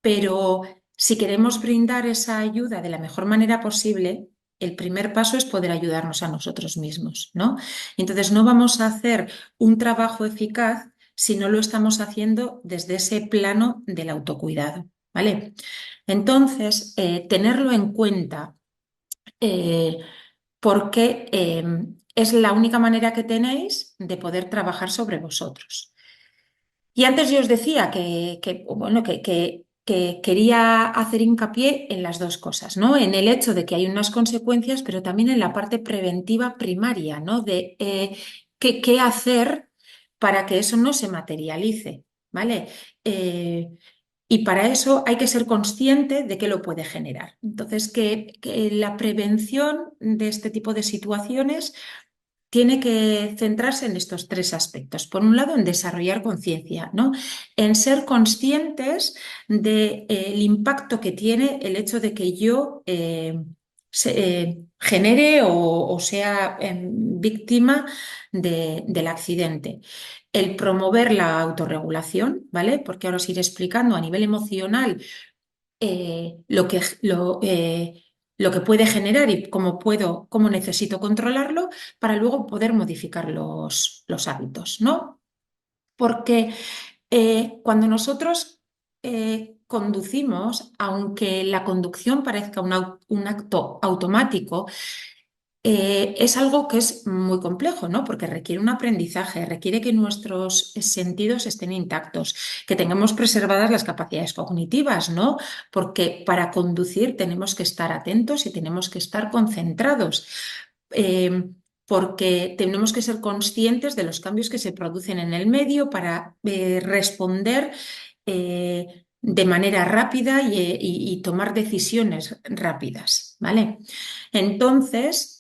Pero si queremos brindar esa ayuda de la mejor manera posible, el primer paso es poder ayudarnos a nosotros mismos, ¿no? Entonces no vamos a hacer un trabajo eficaz si no lo estamos haciendo desde ese plano del autocuidado, ¿vale? Entonces, tenerlo en cuenta eh, porque es la única manera que tenéis de poder trabajar sobre vosotros. Y antes yo os decía que quería hacer hincapié en las dos cosas, ¿no? En el hecho de que hay unas consecuencias, pero también en la parte preventiva primaria, ¿no? De qué hacer para que eso no se materialice, ¿vale? Y para eso hay que ser consciente de qué lo puede generar. Entonces, que la prevención de este tipo de situaciones tiene que centrarse en estos tres aspectos. Por un lado, en desarrollar conciencia, ¿no? En ser conscientes del impacto que tiene el hecho de que yo genere o sea víctima del accidente. El promover la autorregulación, ¿vale? Porque ahora os iré explicando a nivel emocional lo que puede generar y cómo necesito controlarlo para luego poder modificar los hábitos, ¿no? Porque cuando nosotros conducimos, aunque la conducción parezca un acto automático, es algo que es muy complejo, ¿no? Porque requiere un aprendizaje, requiere que nuestros sentidos estén intactos, que tengamos preservadas las capacidades cognitivas, ¿no? Porque para conducir tenemos que estar atentos y tenemos que estar concentrados. Porque tenemos que ser conscientes de los cambios que se producen en el medio para responder de manera rápida y tomar decisiones rápidas, ¿vale? Entonces,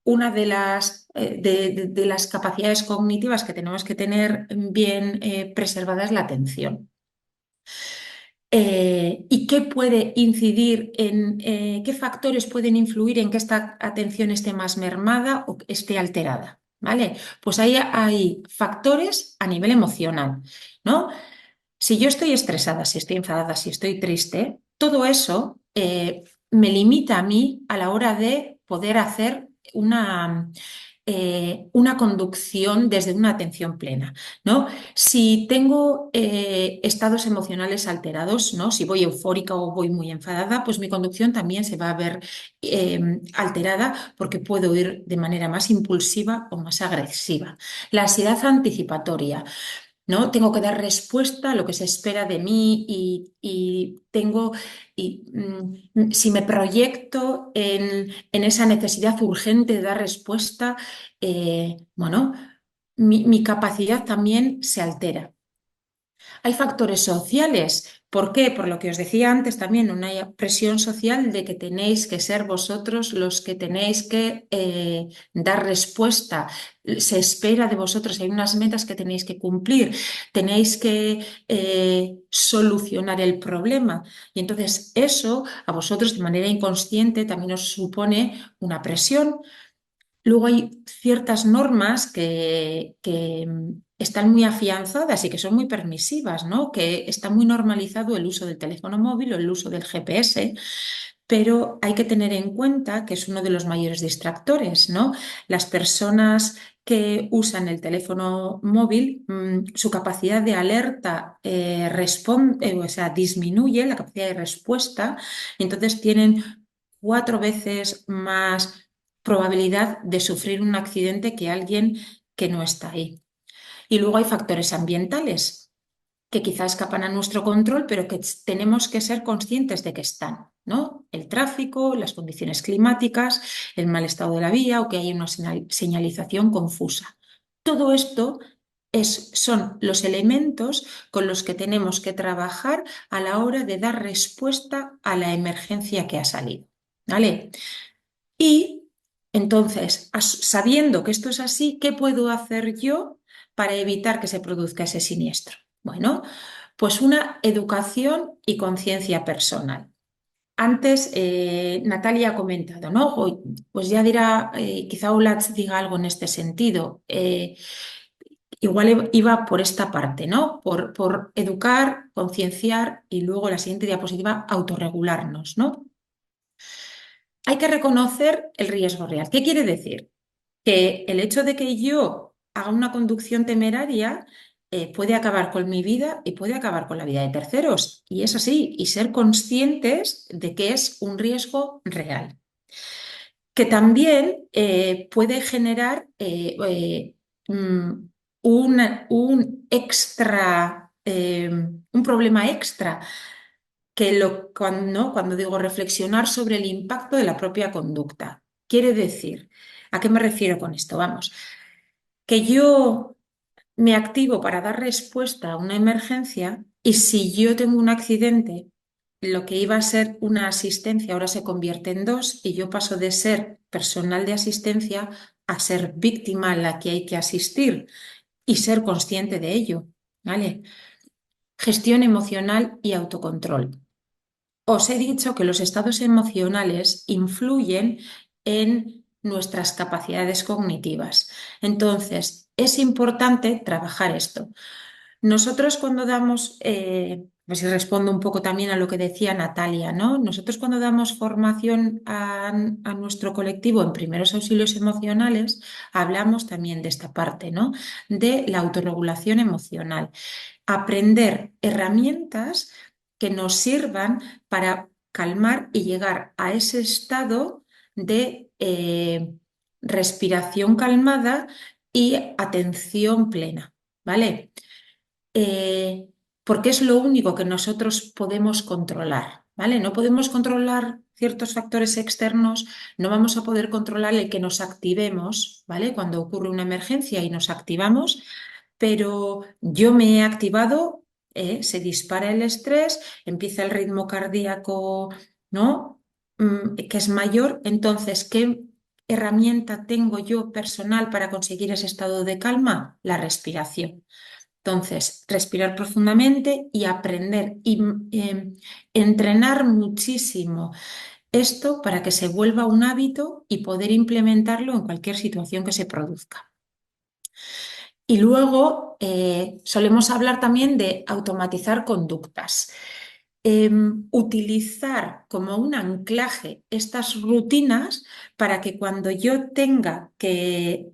una de las capacidades cognitivas que tenemos que tener bien preservada es la atención. ¿Y qué puede incidir qué factores pueden influir en que esta atención esté más mermada o esté alterada? ¿Vale? Pues ahí hay factores a nivel emocional, ¿no? Si yo estoy estresada, si estoy enfadada, si estoy triste, todo eso me limita a mí a la hora de poder hacer una conducción desde una atención plena, ¿no? Si tengo estados emocionales alterados, ¿no? Si voy eufórica o voy muy enfadada, pues mi conducción también se va a ver alterada porque puedo ir de manera más impulsiva o más agresiva. La ansiedad anticipatoria, ¿no? Tengo que dar respuesta a lo que se espera de mí si me proyecto en esa necesidad urgente de dar respuesta, bueno, mi capacidad también se altera. Hay factores sociales. ¿Por qué? Por lo que os decía antes también, una presión social de que tenéis que ser vosotros los que tenéis que dar respuesta. Se espera de vosotros, hay unas metas que tenéis que cumplir, tenéis que solucionar el problema. Y entonces eso a vosotros de manera inconsciente también os supone una presión. Luego hay ciertas normas que están muy afianzadas y que son muy permisivas, ¿no? Que está muy normalizado el uso del teléfono móvil o el uso del GPS, pero hay que tener en cuenta que es uno de los mayores distractores, ¿no? Las personas que usan el teléfono móvil, su capacidad de alerta disminuye la capacidad de respuesta, y entonces tienen 4 veces más probabilidad de sufrir un accidente que alguien que no está ahí. Y luego hay factores ambientales que quizá escapan a nuestro control, pero que tenemos que ser conscientes de que están, ¿no? El tráfico, las condiciones climáticas, el mal estado de la vía o que hay una señalización confusa. Todo esto son los elementos con los que tenemos que trabajar a la hora de dar respuesta a la emergencia que ha salido, ¿vale? Y entonces, sabiendo que esto es así, ¿qué puedo hacer yo para evitar que se produzca ese siniestro? Bueno, pues una educación y conciencia personal. Antes, Natalia ha comentado, ¿no? Pues ya dirá, quizá Olatz diga algo en este sentido. Igual iba por esta parte, ¿no? Por educar, concienciar y luego la siguiente diapositiva, autorregularnos, ¿no? Hay que reconocer el riesgo real. ¿Qué quiere decir? Que el hecho de que yo haga una conducción temeraria puede acabar con mi vida y puede acabar con la vida de terceros. Y es así, y ser conscientes de que es un riesgo real. Que también puede generar un problema extra cuando digo reflexionar sobre el impacto de la propia conducta. Quiere decir, ¿a qué me refiero con esto? Vamos, que yo me activo para dar respuesta a una emergencia y si yo tengo un accidente, lo que iba a ser una asistencia ahora se convierte en dos y yo paso de ser personal de asistencia a ser víctima a la que hay que asistir y ser consciente de ello, ¿vale? Gestión emocional y autocontrol. Os he dicho que los estados emocionales influyen en nuestras capacidades cognitivas. Entonces, es importante trabajar esto. Nosotros cuando damos, pues si respondo un poco también a lo que decía Natalia, ¿no? Nosotros cuando damos formación a nuestro colectivo en primeros auxilios emocionales, hablamos también de esta parte, ¿no? De la autorregulación emocional. Aprender herramientas que nos sirvan para calmar y llegar a ese estado de respiración calmada y atención plena, ¿vale? Porque es lo único que nosotros podemos controlar, ¿vale? No podemos controlar ciertos factores externos, no vamos a poder controlar el que nos activemos, ¿vale? Cuando ocurre una emergencia y nos activamos, pero yo me he activado, se dispara el estrés, empieza el ritmo cardíaco, ¿no? Que es mayor, entonces, ¿qué herramienta tengo yo personal para conseguir ese estado de calma? La respiración. Entonces, respirar profundamente y aprender y entrenar muchísimo esto para que se vuelva un hábito y poder implementarlo en cualquier situación que se produzca. Y luego solemos hablar también de automatizar conductas. utilizar como un anclaje estas rutinas para que cuando yo tenga que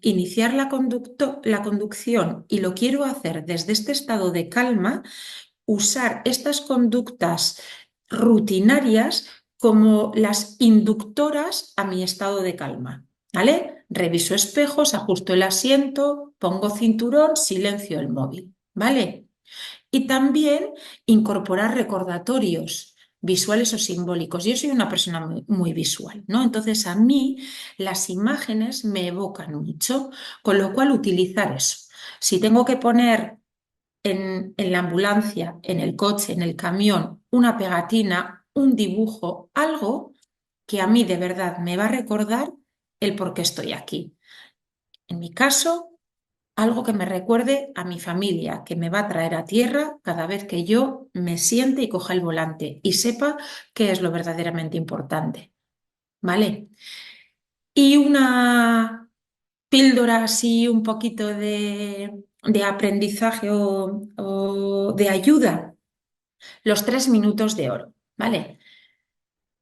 iniciar la conducción y lo quiero hacer desde este estado de calma, usar estas conductas rutinarias como las inductoras a mi estado de calma. ¿Vale? Reviso espejos, ajusto el asiento, pongo cinturón, silencio el móvil. ¿Vale? Y también incorporar recordatorios visuales o simbólicos. Yo soy una persona muy visual, ¿no? Entonces a mí las imágenes me evocan mucho, con lo cual utilizar eso. Si tengo que poner en la ambulancia, en el coche, en el camión, una pegatina, un dibujo, algo que a mí de verdad me va a recordar el por qué estoy aquí. En mi caso, algo que me recuerde a mi familia, que me va a traer a tierra cada vez que yo me siente y coja el volante y sepa qué es lo verdaderamente importante. ¿Vale? Y una píldora así, un poquito de aprendizaje o de ayuda, los 3 minutos de oro. ¿Vale?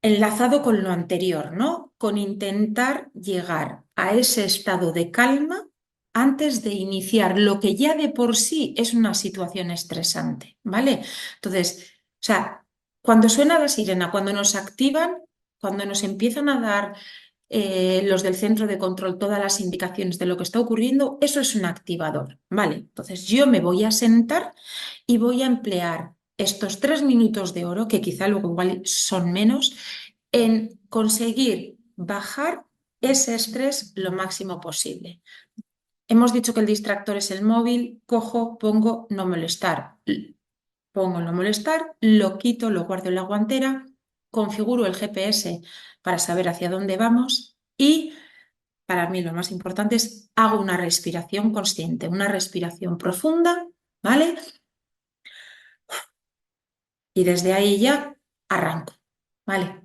Enlazado con lo anterior, ¿no? Con intentar llegar a ese estado de calma antes de iniciar lo que ya de por sí es una situación estresante, ¿vale? Entonces, o sea, cuando suena la sirena, cuando nos activan, cuando nos empiezan a dar los del centro de control todas las indicaciones de lo que está ocurriendo, eso es un activador, ¿vale? Entonces yo me voy a sentar y voy a emplear estos 3 minutos de oro, que quizá luego igual son menos, en conseguir bajar ese estrés lo máximo posible. Hemos dicho que el distractor es el móvil, cojo, pongo no molestar. Pongo no molestar, lo quito, lo guardo en la guantera, configuro el GPS para saber hacia dónde vamos y para mí lo más importante es hago una respiración consciente, una respiración profunda, ¿vale? Y desde ahí ya arranco, ¿vale?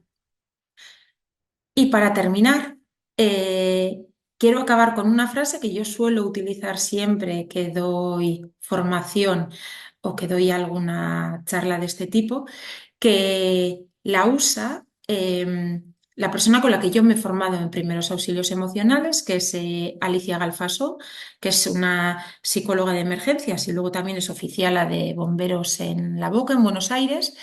Y para terminar, quiero acabar con una frase que yo suelo utilizar siempre que doy formación o que doy alguna charla de este tipo, que la usa la persona con la que yo me he formado en primeros auxilios emocionales, que es Alicia Galfaso, que es una psicóloga de emergencias y luego también es oficiala de bomberos en La Boca, en Buenos Aires,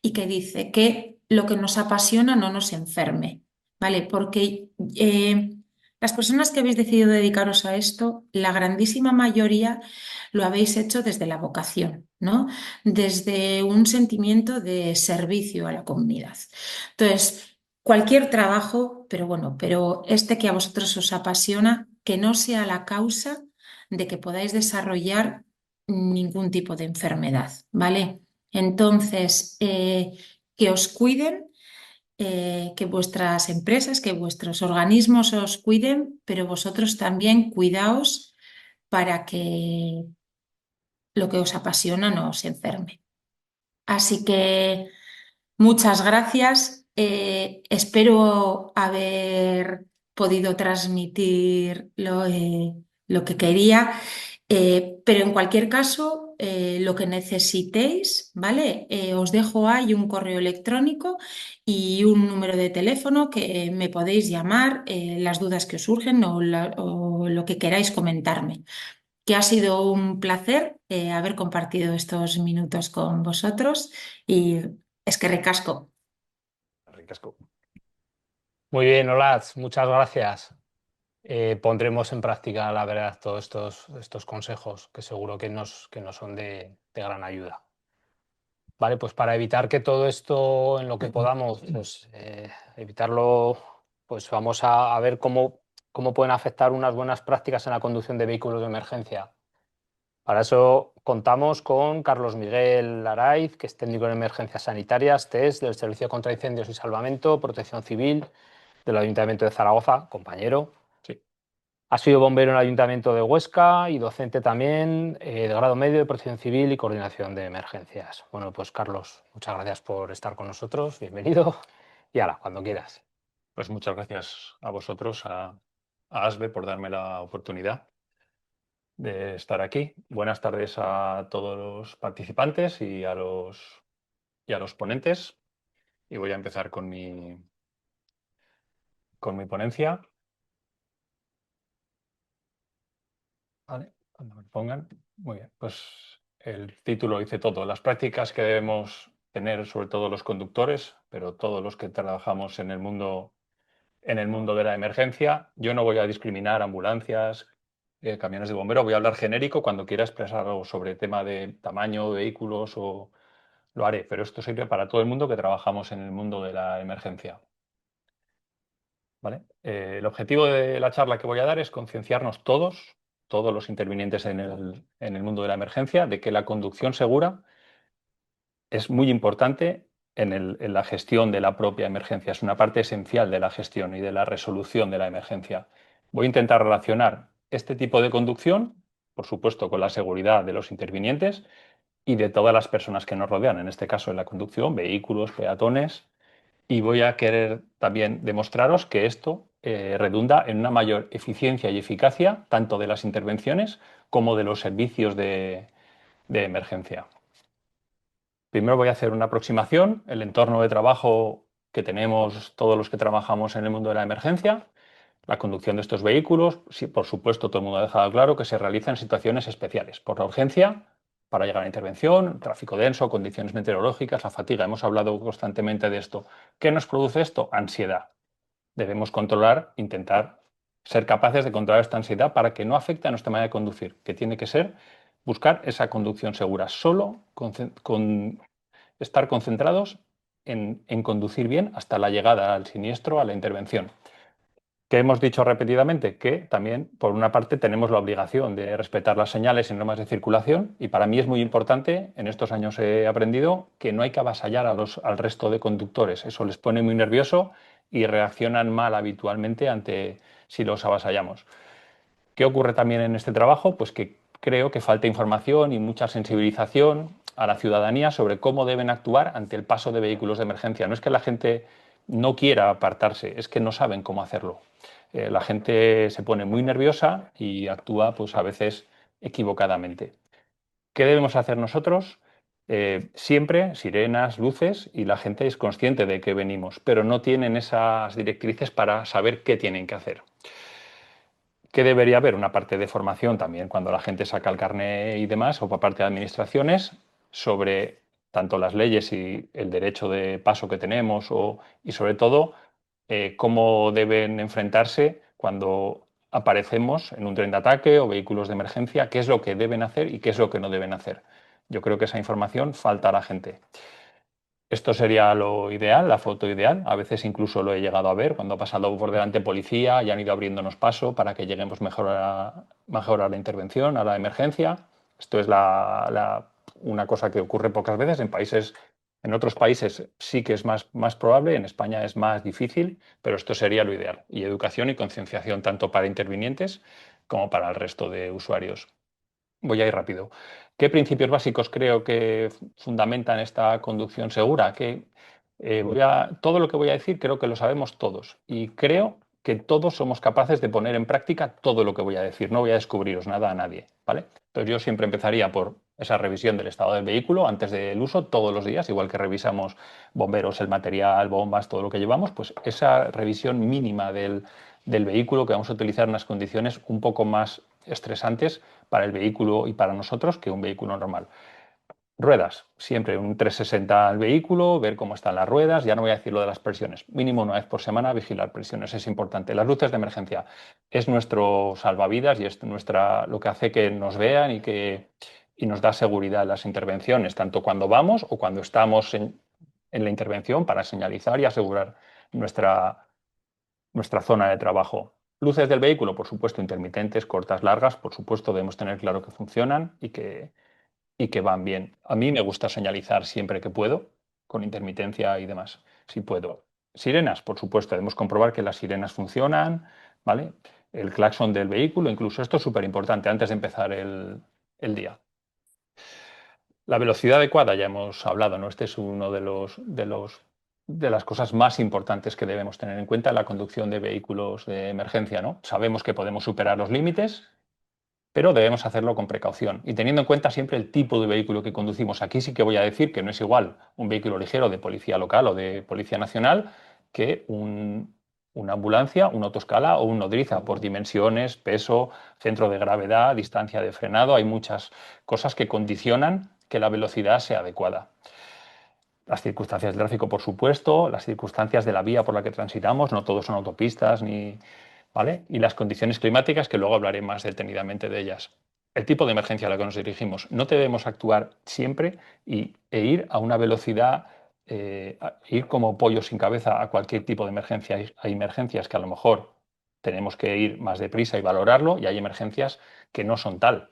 y que dice que lo que nos apasiona no nos enferme. ¿Vale? Porque las personas que habéis decidido dedicaros a esto, la grandísima mayoría lo habéis hecho desde la vocación, ¿no? Desde un sentimiento de servicio a la comunidad. Entonces, cualquier trabajo, pero bueno, pero este que a vosotros os apasiona, que no sea la causa de que podáis desarrollar ningún tipo de enfermedad, ¿vale? Entonces, que os cuiden, que vuestras empresas, que vuestros organismos os cuiden, pero vosotros también cuidaos para que lo que os apasiona no os enferme. Así que muchas gracias. Espero haber podido transmitir lo que quería. Pero en cualquier caso, lo que necesitéis, ¿vale? Os dejo ahí un correo electrónico y un número de teléfono que me podéis llamar, las dudas que os surgen o lo que queráis comentarme. Que ha sido un placer haber compartido estos minutos con vosotros y es que recasco. Ricasco. Muy bien, Olatz, muchas gracias. Pondremos en práctica, la verdad, todos estos consejos que seguro que nos son de gran ayuda. Vale, pues para evitar que todo esto, en lo que podamos, pues, evitarlo, pues vamos a ver cómo pueden afectar unas buenas prácticas en la conducción de vehículos de emergencia. Para eso contamos con Carlos Miguel Araiz, que es técnico en emergencias sanitarias, TES, del Servicio contra Incendios y Salvamento, Protección Civil, del Ayuntamiento de Zaragoza, compañero. Sí. Ha sido bombero en el Ayuntamiento de Huesca y docente también de grado medio de Protección Civil y Coordinación de Emergencias. Bueno, pues Carlos, muchas gracias por estar con nosotros. Bienvenido. Y ahora, cuando quieras. Pues muchas gracias a vosotros, a ASBE, por darme la oportunidad de estar aquí. Buenas tardes a todos los participantes y a los y a los ponentes. Y voy a empezar con mi ponencia. Vale, cuando me pongan. Muy bien, pues el título dice todo. Las prácticas que debemos tener, sobre todo los conductores, pero todos los que trabajamos en el mundo de la emergencia. Yo no voy a discriminar ambulancias, camiones de bombero, voy a hablar genérico. Cuando quiera expresar algo sobre tema de tamaño, vehículos, o lo haré, pero esto sirve para todo el mundo que trabajamos en el mundo de la emergencia. ¿Vale? El objetivo de la charla que voy a dar es concienciarnos todos los intervinientes en el mundo de la emergencia, de que la conducción segura es muy importante en la gestión de la propia emergencia. Es una parte esencial de la gestión y de la resolución de la emergencia. Voy a intentar relacionar este tipo de conducción, por supuesto, con la seguridad de los intervinientes y de todas las personas que nos rodean, en este caso en la conducción, vehículos, peatones, y voy a querer también demostraros que esto redunda en una mayor eficiencia y eficacia tanto de las intervenciones como de los servicios de emergencia. Primero voy a hacer una aproximación, el entorno de trabajo que tenemos todos los que trabajamos en el mundo de la emergencia, la conducción de estos vehículos. Sí, por supuesto, todo el mundo ha dejado claro que se realiza en situaciones especiales, por la urgencia, para llegar a la intervención, tráfico denso, condiciones meteorológicas, la fatiga. Hemos hablado constantemente de esto. ¿Qué nos produce esto? Ansiedad. Debemos controlar, intentar ser capaces de controlar esta ansiedad para que no afecte a nuestra manera de conducir, que tiene que ser buscar esa conducción segura, solo estar concentrados en conducir bien hasta la llegada al siniestro, a la intervención. ¿Qué hemos dicho repetidamente? Que también, por una parte, tenemos la obligación de respetar las señales y normas de circulación, y para mí es muy importante, en estos años he aprendido que no hay que avasallar al resto de conductores. Eso les pone muy nervioso y reaccionan mal habitualmente ante si los avasallamos. ¿Qué ocurre también en este trabajo? Pues que creo que falta información y mucha sensibilización a la ciudadanía sobre cómo deben actuar ante el paso de vehículos de emergencia. No es que la gente no quiera apartarse, es que no saben cómo hacerlo. La gente se pone muy nerviosa y actúa, pues, a veces equivocadamente. ¿Qué debemos hacer nosotros? Siempre sirenas, luces, y la gente es consciente de que venimos, pero no tienen esas directrices para saber qué tienen que hacer. ¿Qué debería haber? Una parte de formación también cuando la gente saca el carné y demás, o por parte de administraciones, sobre tanto las leyes y el derecho de paso que tenemos, y sobre todo cómo deben enfrentarse cuando aparecemos en un tren de ataque o vehículos de emergencia, qué es lo que deben hacer y qué es lo que no deben hacer. Yo creo que esa información falta a la gente. Esto sería lo ideal, la foto ideal. A veces incluso lo he llegado a ver cuando ha pasado por delante policía y han ido abriéndonos paso para que lleguemos mejor a la intervención, a la emergencia. Esto es una cosa que ocurre pocas veces en otros países sí que es más probable, en España es más difícil, pero esto sería lo ideal. Y educación y concienciación tanto para intervinientes como para el resto de usuarios. Voy a ir rápido. ¿Qué principios básicos creo que fundamentan esta conducción segura? Todo lo que voy a decir creo que lo sabemos todos, y creo que todos somos capaces de poner en práctica todo lo que voy a decir. No voy a descubriros nada a nadie, ¿vale? Entonces yo siempre empezaría por esa revisión del estado del vehículo antes del uso, todos los días, igual que revisamos bomberos, el material, bombas, todo lo que llevamos, pues esa revisión mínima del vehículo que vamos a utilizar en unas condiciones un poco más estresantes para el vehículo y para nosotros que un vehículo normal. Ruedas, siempre un 360 al vehículo, ver cómo están las ruedas. Ya no voy a decir lo de las presiones, mínimo una vez por semana vigilar presiones, es importante. Las luces de emergencia es nuestro salvavidas y es lo que hace que nos vean y nos da seguridad en las intervenciones, tanto cuando vamos o cuando estamos en la intervención, para señalizar y asegurar nuestra zona de trabajo. Luces del vehículo, por supuesto, intermitentes, cortas, largas, por supuesto, debemos tener claro que funcionan y que van bien. A mí me gusta señalizar siempre que puedo, con intermitencia y demás, si puedo. Sirenas, por supuesto, debemos comprobar que las sirenas funcionan, ¿vale? El claxon del vehículo, incluso esto es súper importante antes de empezar el día. La velocidad adecuada, ya hemos hablado, ¿no? Este es uno de las cosas más importantes que debemos tener en cuenta en la conducción de vehículos de emergencia, ¿no? Sabemos que podemos superar los límites, pero debemos hacerlo con precaución y teniendo en cuenta siempre el tipo de vehículo que conducimos. Aquí sí que voy a decir que no es igual un vehículo ligero de policía local o de policía nacional que una ambulancia, una autoescala o un nodriza por dimensiones, peso, centro de gravedad, distancia de frenado. Hay muchas cosas que condicionan que la velocidad sea adecuada. Las circunstancias del tráfico, por supuesto, las circunstancias de la vía por la que transitamos, no todos son autopistas ni... ¿Vale? Y las condiciones climáticas, que luego hablaré más detenidamente de ellas. El tipo de emergencia a la que nos dirigimos. No debemos actuar siempre e ir a una velocidad, ir como pollo sin cabeza a cualquier tipo de emergencia. Hay emergencias que a lo mejor tenemos que ir más deprisa y valorarlo, y hay emergencias que no son tal.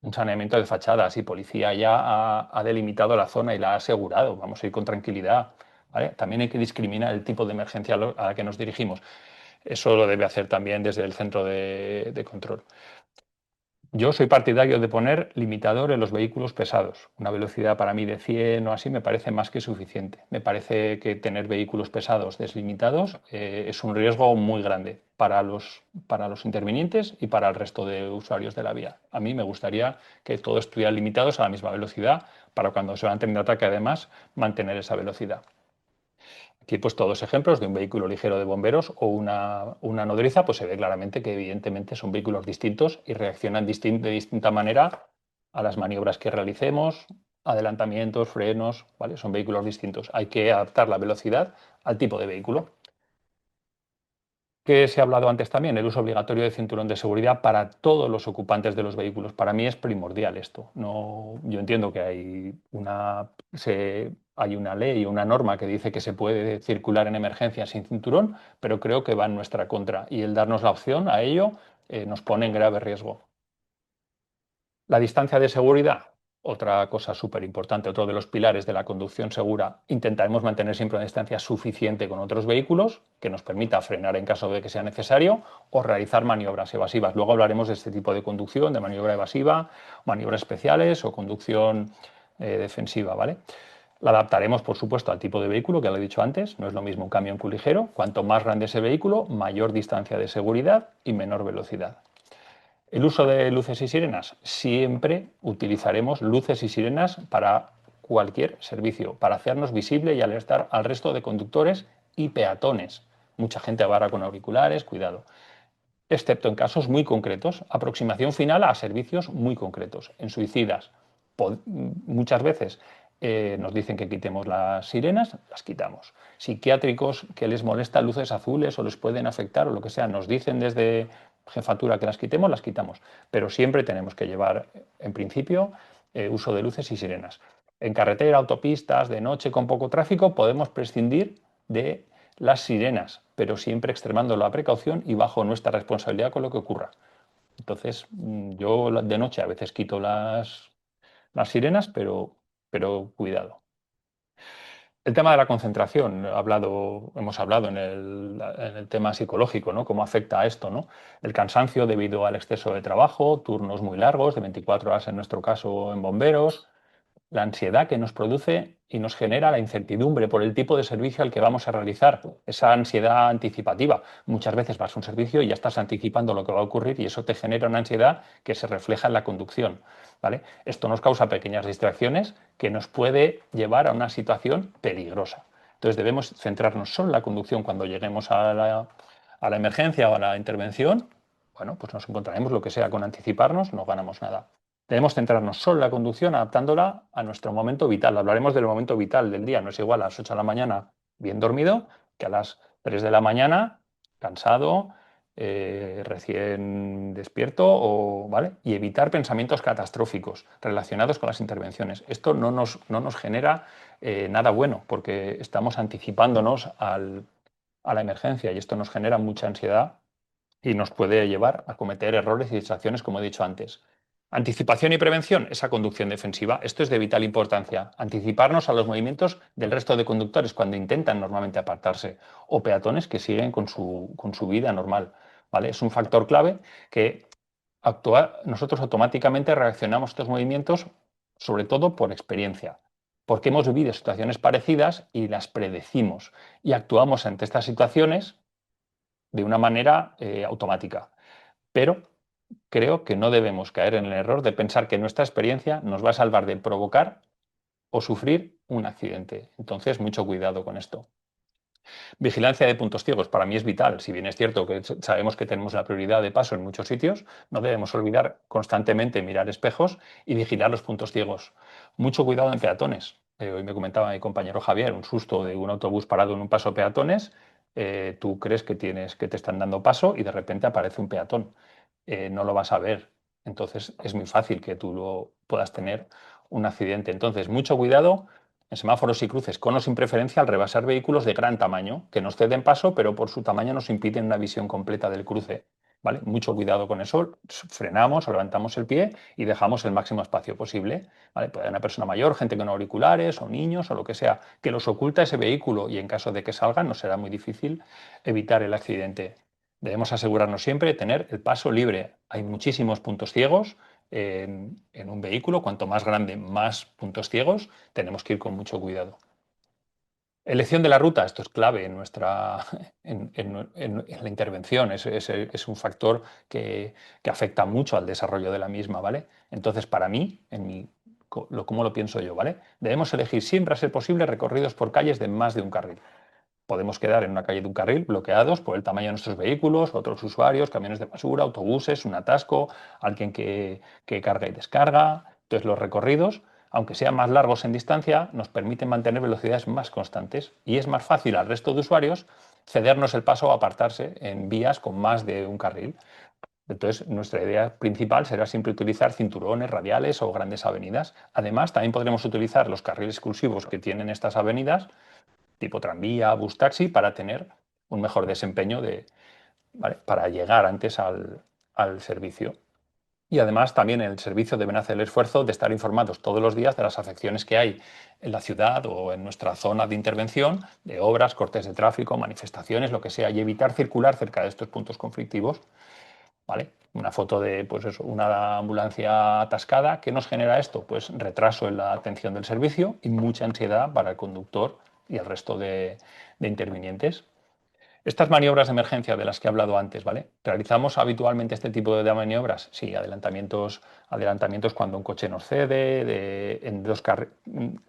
Un saneamiento de fachadas y policía ya ha delimitado la zona y la ha asegurado. Vamos a ir con tranquilidad. ¿Vale? También hay que discriminar el tipo de emergencia a la que nos dirigimos. Eso lo debe hacer también desde el centro de control. Yo soy partidario de poner limitador en los vehículos pesados. Una velocidad para mí de 100 o así me parece más que suficiente. Me parece que tener vehículos pesados deslimitados es un riesgo muy grande para los intervinientes y para el resto de usuarios de la vía. A mí me gustaría que todos estuvieran limitados a la misma velocidad para cuando se van teniendo ataque, además, mantener esa velocidad. Aquí he puesto dos ejemplos de un vehículo ligero de bomberos o una nodriza, pues se ve claramente que evidentemente son vehículos distintos y reaccionan de distinta manera a las maniobras que realicemos, adelantamientos, frenos, ¿vale? Son vehículos distintos. Hay que adaptar la velocidad al tipo de vehículo. Que se ha hablado antes también, el uso obligatorio de cinturón de seguridad para todos los ocupantes de los vehículos. Para mí es primordial esto. No, yo entiendo que hay una ley o una norma que dice que se puede circular en emergencia sin cinturón, pero creo que va en nuestra contra y el darnos la opción a ello nos pone en grave riesgo. La distancia de seguridad, otra cosa súper importante, otro de los pilares de la conducción segura. Intentaremos mantener siempre una distancia suficiente con otros vehículos que nos permita frenar en caso de que sea necesario o realizar maniobras evasivas. Luego hablaremos de este tipo de conducción, de maniobra evasiva, maniobras especiales o conducción defensiva, ¿vale? La adaptaremos, por supuesto, al tipo de vehículo, que ya lo he dicho antes. No es lo mismo un camión que un ligero. Cuanto más grande ese vehículo, mayor distancia de seguridad y menor velocidad. El uso de luces y sirenas. Siempre utilizaremos luces y sirenas para cualquier servicio, para hacernos visible y alertar al resto de conductores y peatones. Mucha gente va con auriculares, cuidado. Excepto en casos muy concretos, aproximación final a servicios muy concretos. En suicidas, muchas veces nos dicen que quitemos las sirenas, las quitamos. Psiquiátricos que les molestan luces azules o les pueden afectar o lo que sea, nos dicen desde jefatura que las quitamos, pero siempre tenemos que llevar, en principio, uso de luces y sirenas. En carretera, autopistas, de noche con poco tráfico, podemos prescindir de las sirenas, pero siempre extremando la precaución y bajo nuestra responsabilidad con lo que ocurra. Entonces, yo de noche a veces quito las sirenas, pero cuidado. El tema de la concentración, hemos hablado en el tema psicológico, ¿no? Cómo afecta a esto, ¿no? El cansancio debido al exceso de trabajo, turnos muy largos, de 24 horas en nuestro caso en bomberos, la ansiedad que nos produce y nos genera la incertidumbre por el tipo de servicio al que vamos a realizar, esa ansiedad anticipativa. Muchas veces vas a un servicio y ya estás anticipando lo que va a ocurrir y eso te genera una ansiedad que se refleja en la conducción, ¿vale? Esto nos causa pequeñas distracciones que nos puede llevar a una situación peligrosa. Entonces debemos centrarnos solo en la conducción cuando lleguemos a la emergencia o a la intervención. Bueno, pues nos encontraremos lo que sea con anticiparnos, no ganamos nada. Debemos centrarnos solo en la conducción, adaptándola a nuestro momento vital. Hablaremos del momento vital del día. No es igual a las 8 de la mañana bien dormido que a las 3 de la mañana cansado, recién despierto, ¿vale? Y evitar pensamientos catastróficos relacionados con las intervenciones. Esto no nos genera nada bueno porque estamos anticipándonos a la emergencia y esto nos genera mucha ansiedad y nos puede llevar a cometer errores y distracciones, como he dicho antes. Anticipación y prevención, esa conducción defensiva. Esto es de vital importancia. Anticiparnos a los movimientos del resto de conductores cuando intentan normalmente apartarse o peatones que siguen con su vida normal. ¿Vale? Es un factor clave que nosotros automáticamente reaccionamos a estos movimientos, sobre todo por experiencia, porque hemos vivido situaciones parecidas y las predecimos y actuamos ante estas situaciones de una manera automática. Pero creo que no debemos caer en el error de pensar que nuestra experiencia nos va a salvar de provocar o sufrir un accidente. Entonces, mucho cuidado con esto. Vigilancia de puntos ciegos para mí es vital. Si bien es cierto que sabemos que tenemos la prioridad de paso en muchos sitios, no debemos olvidar constantemente mirar espejos y vigilar los puntos ciegos. Mucho cuidado en peatones. Hoy me comentaba mi compañero Javier, un susto de un autobús parado en un paso peatones. Tú crees que te están dando paso y de repente aparece un peatón. No lo vas a ver. Entonces es muy fácil que tú puedas tener un accidente. Entonces, mucho cuidado en semáforos y cruces, con o sin preferencia al rebasar vehículos de gran tamaño, que nos ceden paso, pero por su tamaño nos impiden una visión completa del cruce. ¿Vale? Mucho cuidado con eso, frenamos o levantamos el pie y dejamos el máximo espacio posible. ¿Vale? Puede haber una persona mayor, gente con auriculares o niños o lo que sea, que los oculta ese vehículo y en caso de que salgan nos será muy difícil evitar el accidente. Debemos asegurarnos siempre de tener el paso libre. Hay muchísimos puntos ciegos en un vehículo, cuanto más grande, más puntos ciegos, tenemos que ir con mucho cuidado. Elección de la ruta, esto es clave en la intervención, es un factor que afecta mucho al desarrollo de la misma, ¿vale? Entonces, para mí, ¿cómo lo pienso yo, ¿vale? Debemos elegir siempre, a ser posible, recorridos por calles de más de un carril. Podemos quedar en una calle de un carril bloqueados por el tamaño de nuestros vehículos, otros usuarios, camiones de basura, autobuses, un atasco, alguien que carga y descarga. Entonces los recorridos, aunque sean más largos en distancia, nos permiten mantener velocidades más constantes y es más fácil al resto de usuarios cedernos el paso o apartarse en vías con más de un carril. Entonces, nuestra idea principal será siempre utilizar cinturones radiales o grandes avenidas. Además, también podremos utilizar los carriles exclusivos que tienen estas avenidas tipo tranvía, bus, taxi, para tener un mejor desempeño para llegar antes al servicio. Y además también en el servicio deben hacer el esfuerzo de estar informados todos los días de las afecciones que hay en la ciudad o en nuestra zona de intervención, de obras, cortes de tráfico, manifestaciones, lo que sea, y evitar circular cerca de estos puntos conflictivos. ¿Vale? Una foto de pues eso, una ambulancia atascada. ¿Qué nos genera esto? Pues retraso en la atención del servicio y mucha ansiedad para el conductor y el resto de intervinientes. Estas maniobras de emergencia de las que he hablado antes, ¿vale? ¿Realizamos habitualmente este tipo de maniobras? Sí, adelantamientos cuando un coche nos cede,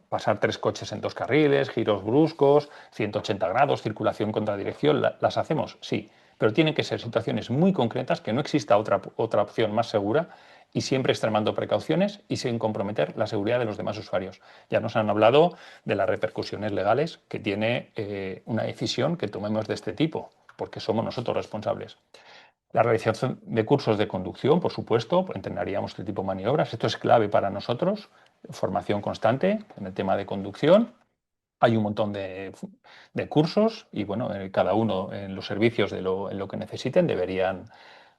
pasar 3 coches en 2 carriles, giros bruscos, 180 grados, circulación contra dirección, ¿las hacemos? Sí, pero tienen que ser situaciones muy concretas, que no exista otra opción más segura y siempre extremando precauciones y sin comprometer la seguridad de los demás usuarios. Ya nos han hablado de las repercusiones legales que tiene una decisión que tomemos de este tipo, porque somos nosotros responsables. La realización de cursos de conducción, por supuesto, entrenaríamos este tipo de maniobras. Esto es clave para nosotros, formación constante en el tema de conducción. Hay un montón de cursos y bueno, cada uno en los servicios en lo que necesiten deberían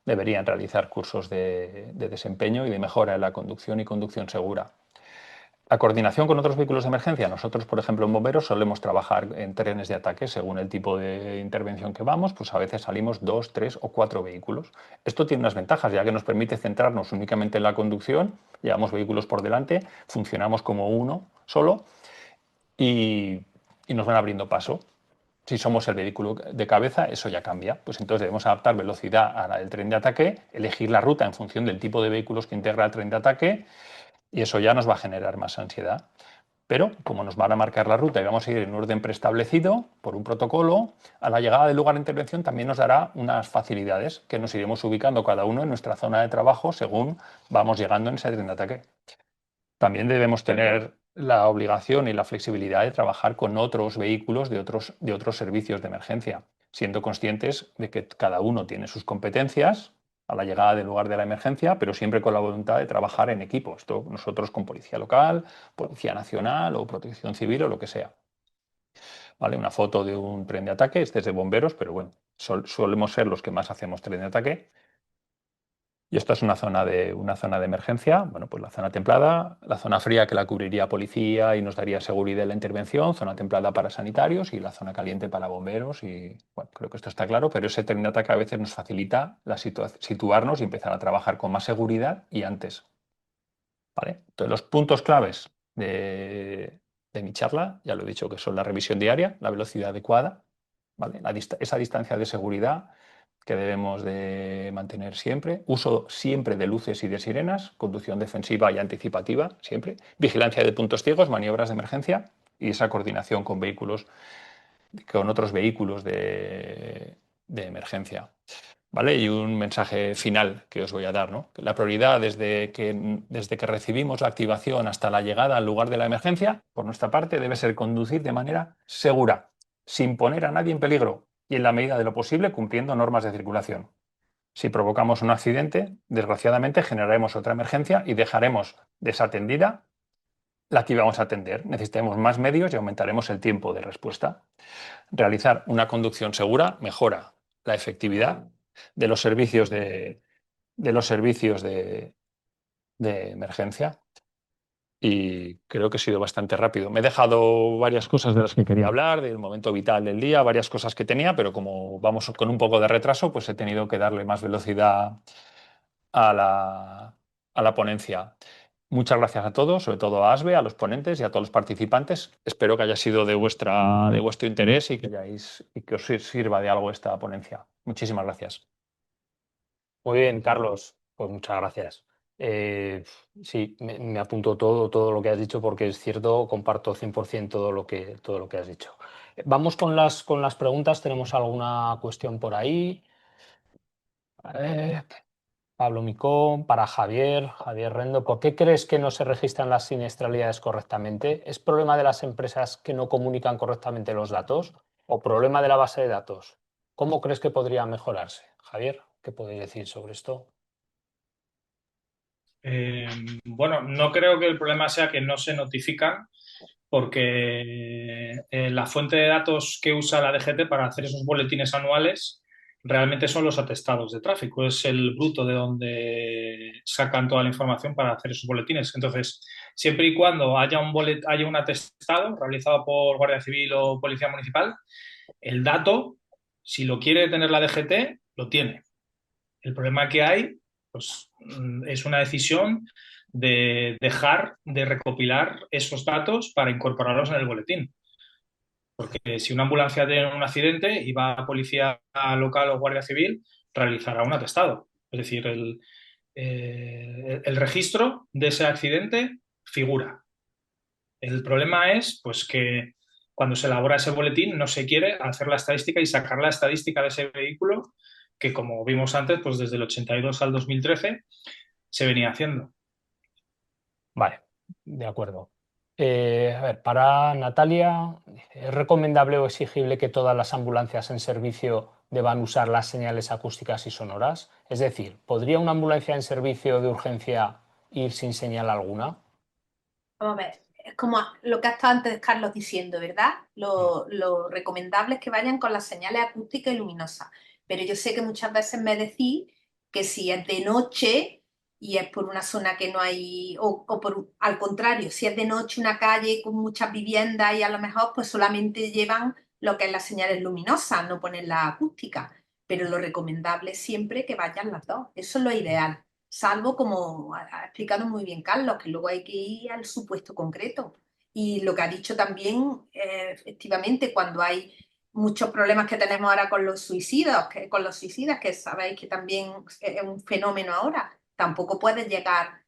realizar cursos de desempeño y de mejora en la conducción y conducción segura. La coordinación con otros vehículos de emergencia. Nosotros, por ejemplo, en bomberos solemos trabajar en trenes de ataque según el tipo de intervención que vamos, pues a veces salimos 2, 3 o 4 vehículos. Esto tiene unas ventajas, ya que nos permite centrarnos únicamente en la conducción, llevamos vehículos por delante, funcionamos como uno solo y nos van abriendo paso. Si somos el vehículo de cabeza, eso ya cambia. Pues entonces debemos adaptar velocidad a la del tren de ataque, elegir la ruta en función del tipo de vehículos que integra el tren de ataque y eso ya nos va a generar más ansiedad. Pero como nos van a marcar la ruta y vamos a ir en un orden preestablecido por un protocolo, a la llegada del lugar de intervención también nos dará unas facilidades que nos iremos ubicando cada uno en nuestra zona de trabajo según vamos llegando en ese tren de ataque. También debemos tener la obligación y la flexibilidad de trabajar con otros vehículos de otros servicios de emergencia, siendo conscientes de que cada uno tiene sus competencias a la llegada del lugar de la emergencia, pero siempre con la voluntad de trabajar en equipo. Esto nosotros con Policía Local, Policía Nacional o Protección Civil o lo que sea. ¿Vale? Una foto de un tren de ataque, este es de bomberos, pero bueno, solemos ser los que más hacemos tren de ataque. Y esta es una zona de emergencia, bueno, pues la zona templada, la zona fría que la cubriría policía y nos daría seguridad en la intervención, zona templada para sanitarios y la zona caliente para bomberos. Y bueno, creo que esto está claro, pero ese tren de ataque a veces nos facilita situarnos y empezar a trabajar con más seguridad y antes. ¿Vale? Entonces, los puntos claves de mi charla, ya lo he dicho, que son la revisión diaria, la velocidad adecuada, ¿vale? Esa distancia de seguridad, que debemos de mantener siempre, uso siempre de luces y de sirenas, conducción defensiva y anticipativa, siempre, vigilancia de puntos ciegos, maniobras de emergencia y esa coordinación con otros vehículos de emergencia. ¿Vale? Y un mensaje final que os voy a dar, ¿no? La prioridad desde que recibimos la activación hasta la llegada al lugar de la emergencia, por nuestra parte, debe ser conducir de manera segura, sin poner a nadie en peligro y en la medida de lo posible cumpliendo normas de circulación. Si provocamos un accidente, desgraciadamente generaremos otra emergencia y dejaremos desatendida la que íbamos a atender. Necesitaremos más medios y aumentaremos el tiempo de respuesta. Realizar una conducción segura mejora la efectividad de los servicios de emergencia. Y creo que he sido bastante rápido. Me he dejado varias cosas de las que quería hablar, del momento vital del día, varias cosas que tenía, pero como vamos con un poco de retraso, pues he tenido que darle más velocidad a la ponencia. Muchas gracias a todos, sobre todo a ASBE, a los ponentes y a todos los participantes. Espero que haya sido de vuestro interés y que os sirva de algo esta ponencia. Muchísimas gracias. Muy bien, Carlos, pues muchas gracias. Sí, me apunto todo lo que has dicho porque es cierto, comparto 100% todo lo que has dicho. Vamos con las preguntas. ¿Tenemos alguna cuestión por ahí? Pablo Micón, para Javier Rendo, ¿por qué crees que no se registran las siniestralidades correctamente? ¿Es problema de las empresas que no comunican correctamente los datos o problema de la base de datos? ¿Cómo crees que podría mejorarse? Javier, ¿qué podéis decir sobre esto? Bueno, no creo que el problema sea que no se notifican, porque la fuente de datos que usa la DGT para hacer esos boletines anuales realmente son los atestados de tráfico, es el bruto de donde sacan toda la información para hacer esos boletines. Entonces, siempre y cuando haya un atestado realizado por Guardia Civil o Policía Municipal, el dato, si lo quiere tener la DGT, lo tiene. El problema que hay, pues, es una decisión de dejar de recopilar esos datos para incorporarlos en el boletín. Porque si una ambulancia tiene un accidente y va a policía local o guardia civil, realizará un atestado. Es decir, el registro de ese accidente figura. El problema es, pues, que cuando se elabora ese boletín no se quiere hacer la estadística y sacar la estadística de ese vehículo que, como vimos antes, pues desde el 82 al 2013 se venía haciendo. Vale, de acuerdo. A ver, para Natalia, ¿es recomendable o exigible que todas las ambulancias en servicio deban usar las señales acústicas y sonoras? Es decir, ¿podría una ambulancia en servicio de urgencia ir sin señal alguna? Vamos a ver, es como lo que ha estado antes Carlos diciendo, ¿verdad? Lo recomendable es que vayan con las señales acústicas y luminosas. Pero yo sé que muchas veces me decís que si es de noche y es por una zona que no hay, al contrario, si es de noche una calle con muchas viviendas y a lo mejor pues solamente llevan lo que es las señales luminosas, no ponen la acústica. Pero lo recomendable es siempre que vayan las dos. Eso es lo ideal. Salvo, como ha explicado muy bien Carlos, que luego hay que ir al supuesto concreto. Y lo que ha dicho también, efectivamente, cuando hay muchos problemas que tenemos ahora con los suicidas, que sabéis que también es un fenómeno ahora, tampoco puedes llegar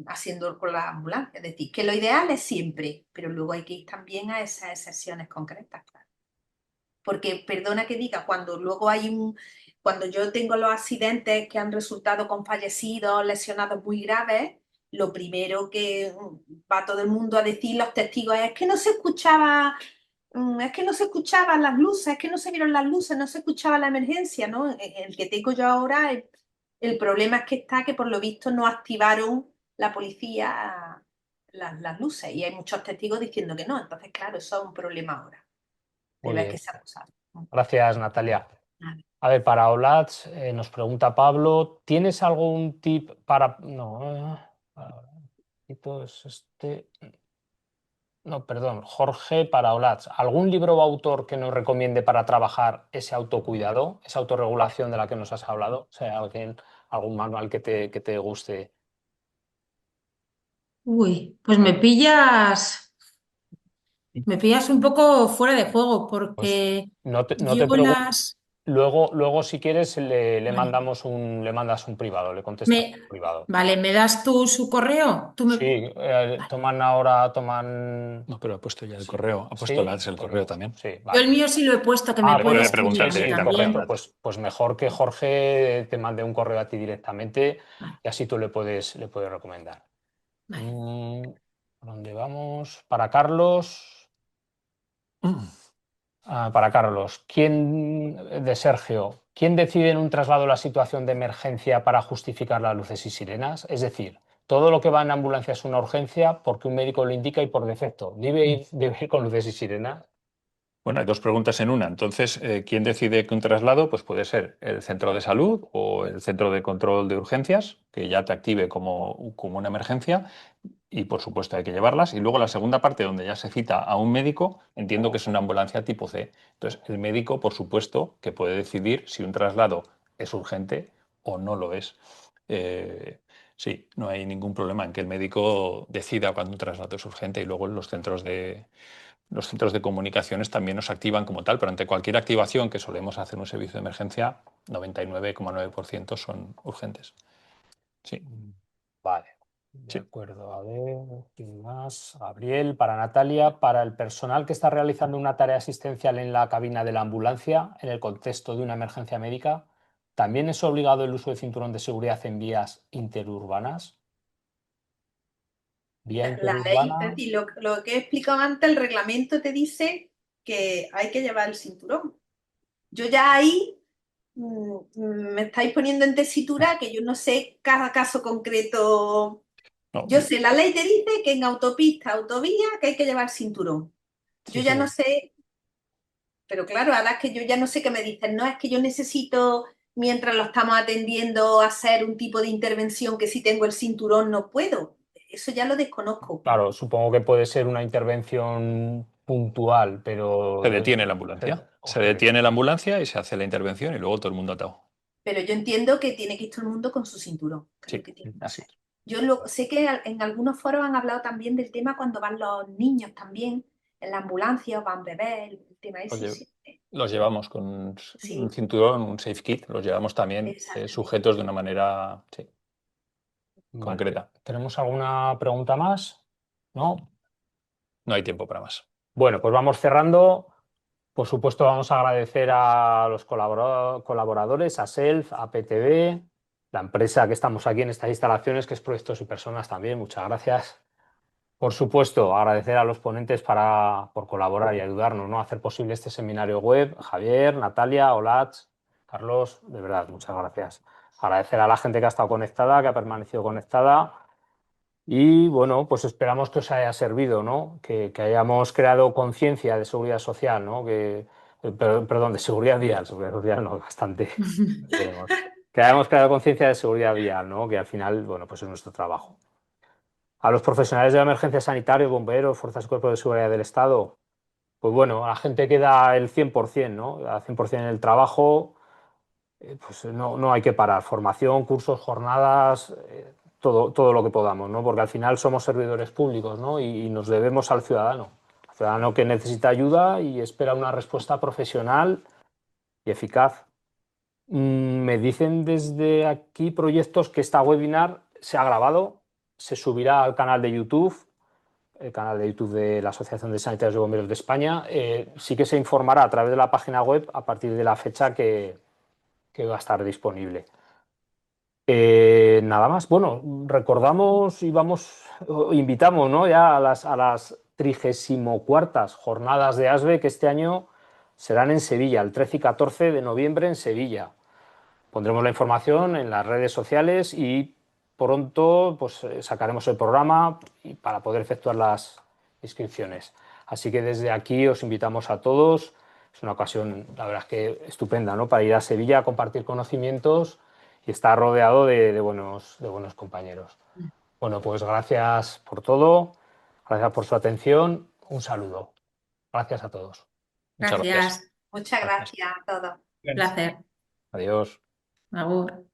haciendo con la ambulancia. Es decir, que lo ideal es siempre, pero luego hay que ir también a esas excepciones concretas, claro. Porque, perdona que diga, cuando yo tengo los accidentes que han resultado con fallecidos, lesionados muy graves, lo primero que va todo el mundo a decir los testigos es que no se escuchaba, es que no se escuchaban las luces, es que no se vieron las luces, no se escuchaba la emergencia, ¿no? El que tengo yo ahora, el problema es que está que por lo visto no activaron la policía las luces y hay muchos testigos diciendo que no. Entonces, claro, eso es un problema ahora. Muy Debe bien. que se ha usado. Gracias, Natalia. Vale. A ver, para OLADS nos pregunta Pablo, ¿tienes algún tip para... No, es este... No, perdón, Jorge para OLADS. ¿Algún libro o autor que nos recomiende para trabajar ese autocuidado, esa autorregulación de la que nos has hablado? O sea, algún manual que te guste. Uy, pues me pillas un poco fuera de juego Pues porque no te yo pregunto. las... Luego si quieres, le Vale. mandas un privado, le contestas Me, un privado. vale, ¿me das tú su correo? Sí, toman. No, pero ha puesto ya el Sí. correo. Ha puesto Sí, el correo también. sí, Yo vale. el mío sí lo he puesto, que me Ah, Le puede puede bueno, escribir a preguntar sí, mí sí, también. directamente. correcto. Pues mejor que Jorge te mande un correo a ti directamente Vale, y así tú le puedes recomendar. vale. ¿Por dónde vamos? Para Carlos. Para Carlos, de Sergio, ¿quién decide en un traslado la situación de emergencia para justificar las luces y sirenas? Es decir, todo lo que va en ambulancia es una urgencia porque un médico lo indica y por defecto. ¿Debe ir con luces y sirenas? Bueno, hay dos preguntas en una. Entonces, ¿quién decide que un traslado? Pues puede ser el centro de salud o el centro de control de urgencias, que ya te active como una emergencia, y por supuesto hay que llevarlas. Y luego la segunda parte, donde ya se cita a un médico, entiendo que es una ambulancia tipo C. Entonces, el médico, por supuesto, que puede decidir si un traslado es urgente o no lo es. Sí, no hay ningún problema en que el médico decida cuando un traslado es urgente y luego los centros de comunicaciones también nos activan como tal, pero ante cualquier activación que solemos hacer un servicio de emergencia, 99,9% son urgentes. Sí. Vale, de Sí. acuerdo. A ver, ¿quién más? Gabriel, para Natalia, para el personal que está realizando una tarea asistencial en la cabina de la ambulancia en el contexto de una emergencia médica, ¿también es obligado el uso de cinturón de seguridad en vías interurbanas? Vía La ley, es interurbana. decir, lo que he explicado antes, el reglamento te dice que hay que llevar el cinturón. Yo ya ahí me estáis poniendo en tesitura que yo no sé cada caso concreto. No, Yo sé, la ley te dice que en autopista, autovía, que hay que llevar cinturón. Yo Sí, ya sí. no sé, pero claro, ahora es que yo ya no sé qué me dicen. No, es que yo necesito, mientras lo estamos atendiendo, hacer un tipo de intervención que si tengo el cinturón no puedo. Eso ya lo desconozco. Claro, supongo que puede ser una intervención puntual, pero se detiene la ambulancia. Se detiene la ambulancia y se hace la intervención y luego todo el mundo atado. Pero yo entiendo que tiene que ir todo el mundo con su cinturón, que es Sí, lo que tiene que así hacer. es. Yo sé que en algunos foros han hablado también del tema cuando van los niños también en la ambulancia o van bebés, el tema Los, ese. lle- Sí, los llevamos con un sí, cinturón, un safe kit, los llevamos también exactamente. sujetos de una manera Vale. concreta. ¿Tenemos alguna pregunta más? ¿No? No hay tiempo para más. Bueno, pues vamos cerrando. Por supuesto, vamos a agradecer a los colaboradores, a SELF, a PTV, la empresa que estamos aquí en estas instalaciones, que es Proyectos y Personas también. Muchas gracias. Por supuesto, agradecer a los ponentes por colaborar y ayudarnos, ¿no?, a hacer posible este seminario web. Javier, Natalia, Olatz, Carlos, de verdad, muchas gracias. Agradecer a la gente que ha estado conectada, que ha permanecido conectada. Y bueno, pues esperamos que os haya servido, ¿no? Que hayamos creado conciencia de seguridad social, ¿no? Perdón, de seguridad social no, bastante. Veremos. Que hayamos creado conciencia de seguridad vial, ¿no? Que al final, bueno, pues es nuestro trabajo. A los profesionales de la emergencia sanitaria, bomberos, fuerzas y cuerpos de seguridad del Estado, pues bueno, a la gente que da el 100%, ¿no? Al 100% en el trabajo, pues no hay que parar. Formación, cursos, jornadas, todo lo que podamos, ¿no? Porque al final somos servidores públicos, ¿no? Y nos debemos al ciudadano que necesita ayuda y espera una respuesta profesional y eficaz. Me dicen desde aquí proyectos que esta webinar se ha grabado, se subirá al canal de YouTube, el canal de YouTube de la Asociación de Sanitarios y Bomberos de España. Sí que se informará a través de la página web a partir de la fecha que va a estar disponible. Nada más. Bueno, recordamos y invitamos, ¿no?, ya a las 34ª jornadas de ASBE, que este año serán en Sevilla, el 13 y 14 de noviembre en Sevilla. Pondremos la información en las redes sociales y pronto pues, sacaremos el programa para poder efectuar las inscripciones. Así que desde aquí os invitamos a todos. Es una ocasión, la verdad es que estupenda, ¿no?, para ir a Sevilla a compartir conocimientos y estar rodeado de buenos compañeros. Bueno, pues gracias por todo, gracias por su atención. Un saludo. Gracias a todos. Muchas gracias. Gracias. Muchas Gracias. gracias a todos. Placer. Adiós. Agur.